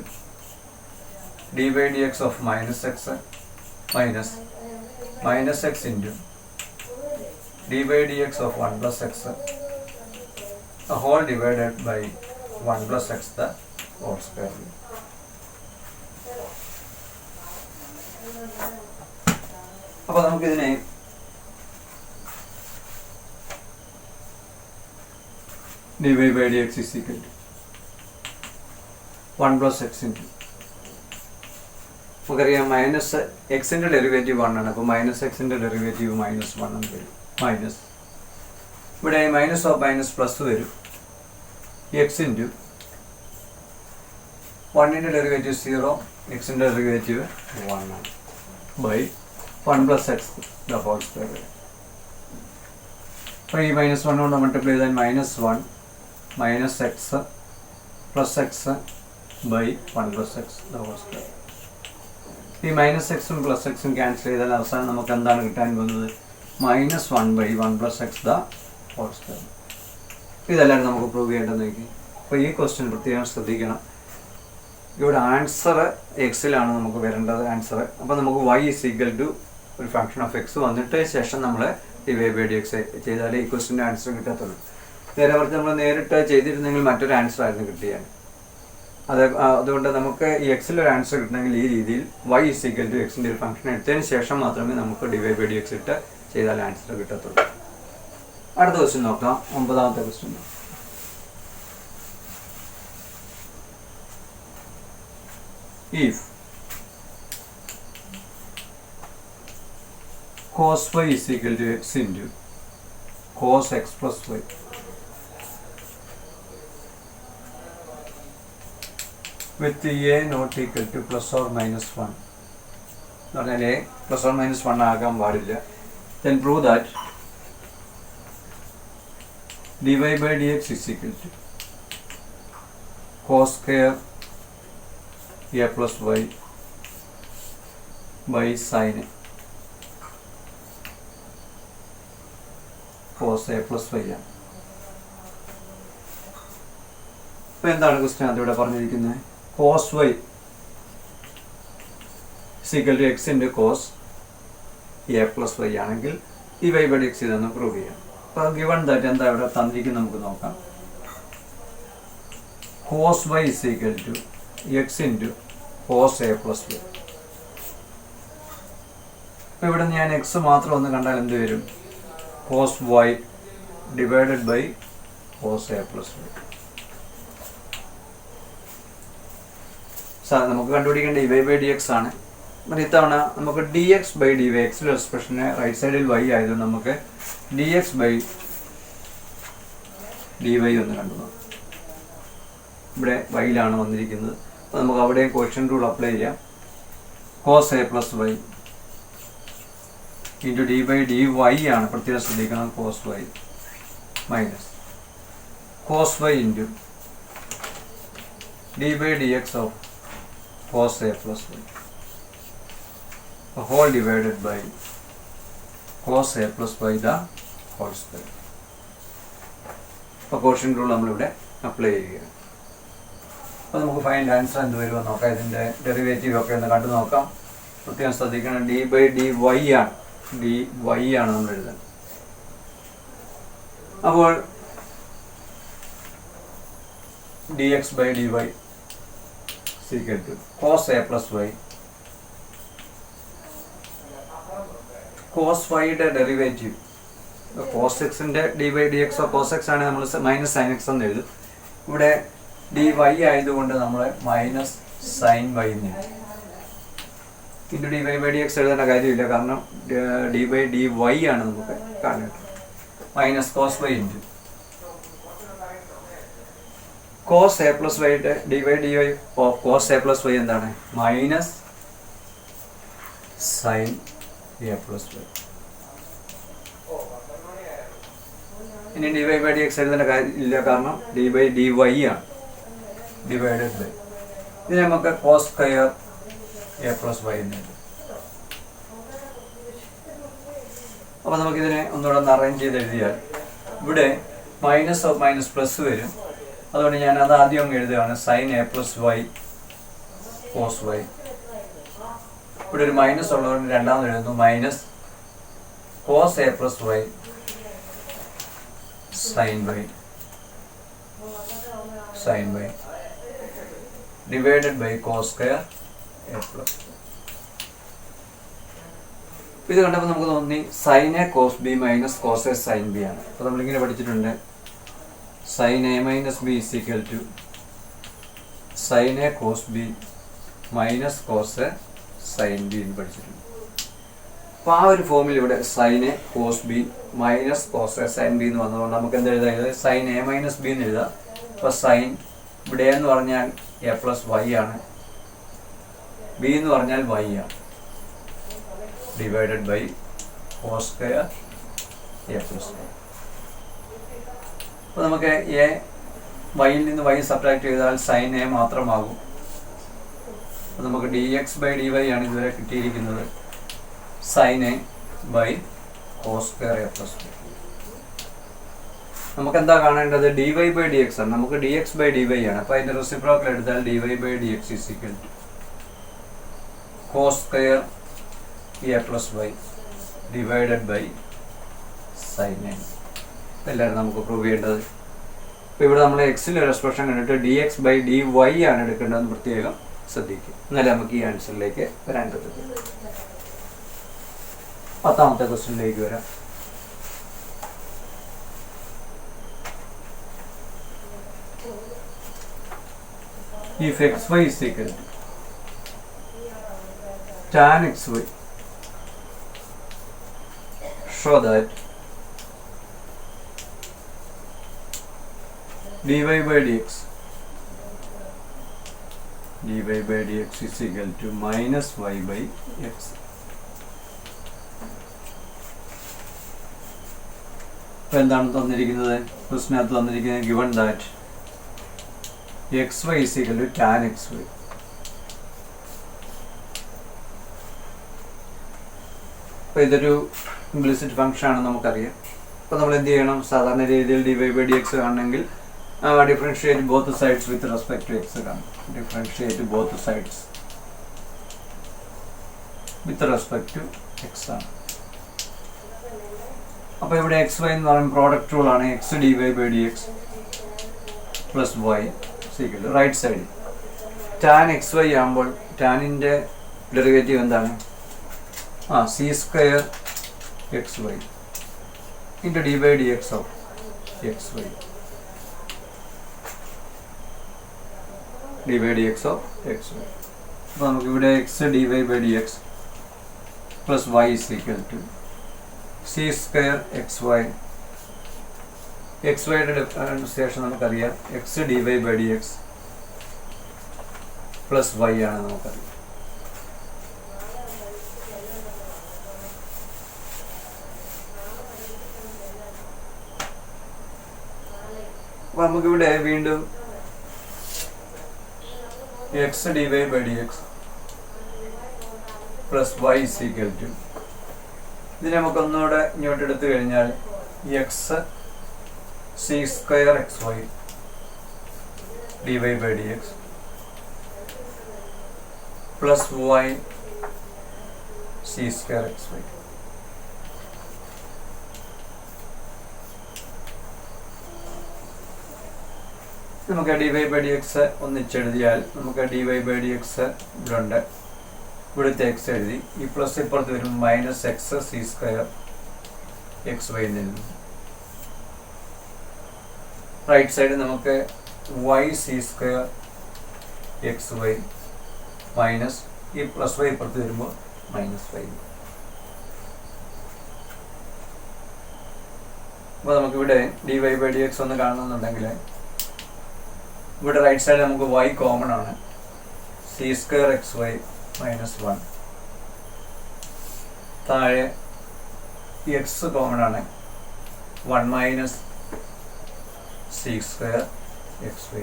dy/dx of minus x minus x into dy/dx of 1 plus x whole divided by 1 plus x the whole square. അപ്പോൾ നമുക്കിതിനെ dy/dx is equal to 1 plus x into നമുക്കറിയാം minus എക്സിൻ്റെ derivative 1 ആണ്. അപ്പോൾ minus എക്സിൻ്റെ derivative -1 എന്ന് വരും. Minus ഇവിടെ മൈനസ് ഓഫ് മൈനസ് പ്ലസ് വരും. എക്സ് ഇൻറ്റു 1ൻ്റെ ഡെറിവേറ്റീവ് 0, എക്സിൻ്റെ ഡെറിവേറ്റീവ് 1 ആണ് by 1 plus x the whole square വരും. അപ്പോൾ ഈ -1 കൊണ്ട് മൾട്ടിപ്ലൈ ചെയ്താൽ -1 minus x plus x by 1 plus x the whole square. ഈ മൈനസ് എക്സും പ്ലസ് എക്സും ക്യാൻസൽ ചെയ്താൽ അവസാനം നമുക്ക് എന്താണ് കിട്ടാൻ പോകുന്നത്? -1 by 1 plus x the whole square. ഇതെല്ലാം നമുക്ക് പ്രൂവ് ചെയ്യേണ്ടതെന്ന് നോക്കി. അപ്പോൾ ഈ ക്വസ്റ്റ്യൻ പ്രത്യേകം ശ്രദ്ധിക്കണം. ഇവിടെ ആൻസർ എക്സിലാണ് നമുക്ക് വരേണ്ടത് ആൻസർ. അപ്പോൾ നമുക്ക് y ഇസ് ഈക്വൽ ടു ഒരു ഫംഗ്ഷൻ ഓഫ് എക്സ് വന്നിട്ട് ശേഷം നമ്മൾ dy/dx ചെയ്താലേ ഈ ക്വസ്റ്റിൻ്റെ ആൻസർ കിട്ടത്തുള്ളൂ. നേരെ മറിച്ച് നമ്മൾ നേരിട്ട് ചെയ്തിരുന്നെങ്കിൽ മറ്റൊരു ആൻസർ ആയിരുന്നു കിട്ടിയാൽ. അതുകൊണ്ട് നമുക്ക് ഈ എക്സിലൊരു ആൻസർ കിട്ടണമെങ്കിൽ ഈ രീതിയിൽ y ഇസ് ഈക്വൽ ടു എക്സിൻ്റെ ഒരു ഫംഗ്ഷൻ എടുത്തതിന് ശേഷം മാത്രമേ നമുക്ക് dy/dx ഇട്ട് ചെയ്താൽ ആൻസർ കിട്ടത്തുള്ളൂ. അടുത്ത ക്വസ്റ്റ്യൻ നോക്കാം. 9ാമത്തെ question. If cos y is equal to x into cos x plus y, with a not equal to plus or minus 1 എന്ന് പറഞ്ഞാൽ എ പ്ലസ് ഓർ മൈനസ് 1 ആകാൻ പാടില്ല. Then prove that dy by dx is equal to cos square a plus y by sin a cos a plus y ആണ്. അപ്പോൾ എന്താണ് question അതിവിടെ പറഞ്ഞിരിക്കുന്നത്? cos y is equal to x into cos a plus y ആണെങ്കിൽ dy by dx ഇതൊന്ന് prove ചെയ്യാം. അപ്പോൾ given that എന്താ ഇവിടെ തന്നിരിക്കുന്നത് നമുക്ക് നോക്കാം. cos y is equal to x into cos a plus y. അപ്പോൾ ഇവിടെ ഞാൻ എക്സ് മാത്രം ഒന്ന് കണ്ടാൽ എന്ത് വരും? cos y divided by cos a plus y. നമുക്ക് കണ്ടുപിടിക്കേണ്ട dy by dx ആണ്. ഇത്തവണ നമുക്ക് dx by dy എക്സിലെ എക്സ്പ്രഷന് റൈറ്റ് സൈഡിൽ y ആയതുകൊണ്ട് നമുക്ക് dx by dy ഒന്ന് കണ്ടു നോക്കാം. ഇവിടെ വൈയിലാണ് വന്നിരിക്കുന്നത്. അപ്പോൾ നമുക്ക് അവിടെ ക്വസ്റ്റ്യൻ റൂൾ അപ്ലൈ ചെയ്യാം. cos a plus y into d by D Y ആണ്, പ്രത്യേകം ശ്രദ്ധിക്കണം. cos y minus cos y into d by D x of cos a plus y whole divided by cos a plus y the whole square. അപ്പോൾ question rule നമ്മളിവിടെ apply ചെയ്യുകയാണ്. അപ്പോൾ നമുക്ക് find answer എന്ത് വരുമോ നോക്കാം. ഇതിൻ്റെ ഡെറിവേറ്റീവ് ഒക്കെ ഒന്ന് കണ്ടു നോക്കാം. പ്രത്യേകം ശ്രദ്ധിക്കണം, ഡി ബൈ ഡി വൈ ആണ്, ഡി വൈ ആണ് നമ്മൾ എഴുതുന്നത്. അപ്പോൾ D X by D Y equal to cos a plus y. cos y-യുടെ ഡെറിവേറ്റീവ് cos x-ൻ്റെ D by D X cos x ആണെങ്കിൽ നമ്മൾ മൈനസ് സൈൻ എക്സ് എന്ന് എഴുതും. ഇവിടെ ഡി വൈ ആയതുകൊണ്ട് നമ്മൾ മൈനസ് സൈൻ വൈ എന്ന് എഴുതും. Into d Y by D X എഴുതേണ്ട കാര്യമില്ല, കാരണം ഡി ബൈ ഡി വൈ ആണ് നമുക്ക് കാണേണ്ടത്. Minus cos Y into cos A plus വൈയുടെ D Y D Y cos A plus Y എന്താണ്? Minus sine A plus Y. ഇനി D Y by D X എഴുതേണ്ട കാര്യമില്ല, കാരണം ഡി ബൈ ഡി വൈ ആണ് ഡിവൈഡഡ് ബൈ ഇത് നമുക്ക് cos square A plus Y എന്ന് എഴുതും. അപ്പോൾ നമുക്കിതിനെ ഒന്നുകൂടെ ഒന്ന് അറേഞ്ച് ചെയ്ത് എഴുതിയാൽ ഇവിടെ മൈനസ് ഓഫ് മൈനസ് പ്ലസ് വരും. അതുകൊണ്ട് ഞാൻ അത് ആദ്യം എഴുതുകയാണ്. Sine A plus y cos y. ഇവിടെ ഒരു മൈനസ് ഉള്ളതുകൊണ്ട് രണ്ടാമത് എഴുതുന്നു. Minus cos A plus y sine y sine y divided by cos square A plus. ഇത് കണ്ടപ്പോൾ നമുക്ക് തോന്നി sine a cos b minus cos a sine b ആണ്. അപ്പോൾ നമ്മളിങ്ങനെ പഠിച്ചിട്ടുണ്ട്, sine a minus b is equal to sine a cos b minus cos a sine b എന്ന് പഠിച്ചിട്ടുണ്ട്. അപ്പോൾ ആ ഒരു ഫോമിൽ ഇവിടെ sine a cos b minus cos a sine b എന്ന് വന്നതുകൊണ്ട് നമുക്ക് എന്ത് എഴുതാം? സൈൻ എ മൈനസ് ബി എന്ന് എഴുതാം. അപ്പോൾ സൈൻ ഇവിടെ എന്ന് പറഞ്ഞാൽ എ പ്ലസ് വൈ ആണ്, ബി എന്ന് പറഞ്ഞാൽ വൈ ആണ്, divided by cos square A plus y. അപ്പോൾ നമുക്ക് എ വൈയിൽ നിന്ന് വൈ സബ്ട്രാക്ട് ചെയ്താൽ സൈൻ എ മാത്രമാകും. അപ്പോൾ നമുക്ക് d X by D Y ആണ് ഇതുവരെ കിട്ടിയിരിക്കുന്നത്. Sine a by cos square A plus y. നമുക്ക് എന്താ കാണേണ്ടത്? D Y by D x ആണ്. നമുക്ക് d X by D Y ആണ്. അപ്പോൾ അതിൻ്റെ റെസിപ്രോക്കൽ എടുത്താൽ d Y by D x is equal to cos square A plus y divided by sine a. ഇതെല്ലാവരും നമുക്ക് പ്രൂവ് ചെയ്യേണ്ടത്. അപ്പോൾ ഇവിടെ നമ്മൾ എക്സിൻ്റെ ഒരു എക്സ്പ്രഷൻ കണ്ടിട്ട് d X by D Y ആണ് എടുക്കേണ്ടതെന്ന് പ്രത്യേകം ശ്രദ്ധിക്കും. എന്നാലും നമുക്ക് ഈ ആൻസറിലേക്ക് വരാൻ പറ്റും. 10ാമത്തെ ക്വസ്റ്റ്യനിലേക്ക് വരാം. If xy is equal to tan xy, show that dy by dx dy by dx is equal to minus y by x. അപ്പോൾ എന്താണ് തന്നിരിക്കുന്നത്? ക്വസ്റ്റിനകത്ത് തന്നിരിക്കുന്നത് given that xy is equal to tan xy. അപ്പോൾ ഇതൊരു ഇംപ്ലിസിറ്റ് ഫംഗ്ഷൻ ആണെന്ന് നമുക്കറിയാം. അപ്പോൾ നമ്മൾ എന്ത് ചെയ്യണം? സാധാരണ രീതിയിൽ dy by dx കാണണമെങ്കിൽ differentiate both sides with respect to X കാണും. Differentiate both sides with respect to X ആണ്. അപ്പോൾ ഇവിടെ എക്സ് വൈ എന്ന് പറയുമ്പോൾ പ്രോഡക്റ്റ് റൂൾ ആണ്. X dy by dx plus Y സീക്വൽ right side. Tan X Y ആകുമ്പോൾ ടാനിൻ്റെ ഡെറിവേറ്റീവ് എന്താണ്? C square X Y into dy by dx of X Y. dy by dx of xy. അപ്പോൾ നമുക്കിവിടെ X dy by dx plus Y is equal to C square X Y. X വൈയുടെ differentiation നമുക്കറിയാം. X dy by dx plus Y ആണ് നമുക്കറിയാം. അപ്പോൾ നമുക്കിവിടെ വീണ്ടും x dy by dx plus y is equal to, ഇതിനെ നമുക്ക് ഒന്നുകൂടെ ഇങ്ങോട്ട് എടുത്തു കഴിഞ്ഞാൽ x c square X Y dy by dx plus y c square X y. നമുക്ക് dy by dx ഒന്നിച്ചെഴുതിയാൽ നമുക്ക് dy by dx ഇവിടെ ഉണ്ട്. ഇവിടുത്തെ എക്സ് എഴുതി. ഈ പ്ലസ് ഇപ്പുറത്ത് വരും minus x c square X y നിന്ന്. റൈറ്റ് സൈഡ് നമുക്ക് y c square X y minus ഈ പ്ലസ് വൈ ഇപ്പുറത്ത് വരുമ്പോൾ മൈനസ് വൈ. അപ്പോൾ നമുക്കിവിടെ dy by dx ഒന്ന് കാണുന്നുണ്ടെങ്കിൽ ഇവിടെ റൈറ്റ് സൈഡ് നമുക്ക് y കോമൺ ആണ്. C square X y minus 1. താഴെ എക്സ് കോമൺ ആണ്. 1 minus c square X y.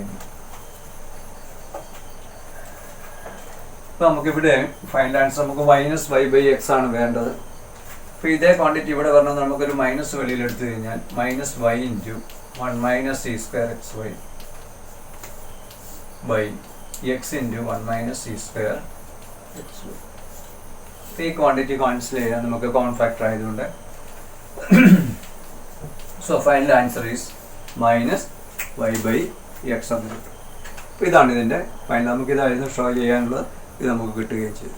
അപ്പോൾ നമുക്കിവിടെ ഫൈനൽ ആൻസർ നമുക്ക് മൈനസ് വൈ ബൈ എക്സ് ആണ് വേണ്ടത്. അപ്പോൾ ഇതേ ക്വാണ്ടിറ്റി ഇവിടെ പറഞ്ഞാൽ നമുക്കൊരു മൈനസ് വെളിയിൽ എടുത്തു കഴിഞ്ഞാൽ minus Y into 1 minus c square X y by x into 1 minus c square x y. ഈ ക്വാണ്ടിറ്റി ക്യാൻസൽ ചെയ്യാൻ നമുക്ക് കോമൺ ഫാക്ടർ ആയതുകൊണ്ട് so final answer is minus y by x എന്ന് കിട്ടും. അപ്പോൾ ഇതാണ് ഇതിൻ്റെ ഫൈനൽ. നമുക്കിതായിരുന്നു ഷോ ചെയ്യാനുള്ളത്. ഇത് നമുക്ക് കിട്ടുകയും ചെയ്യും.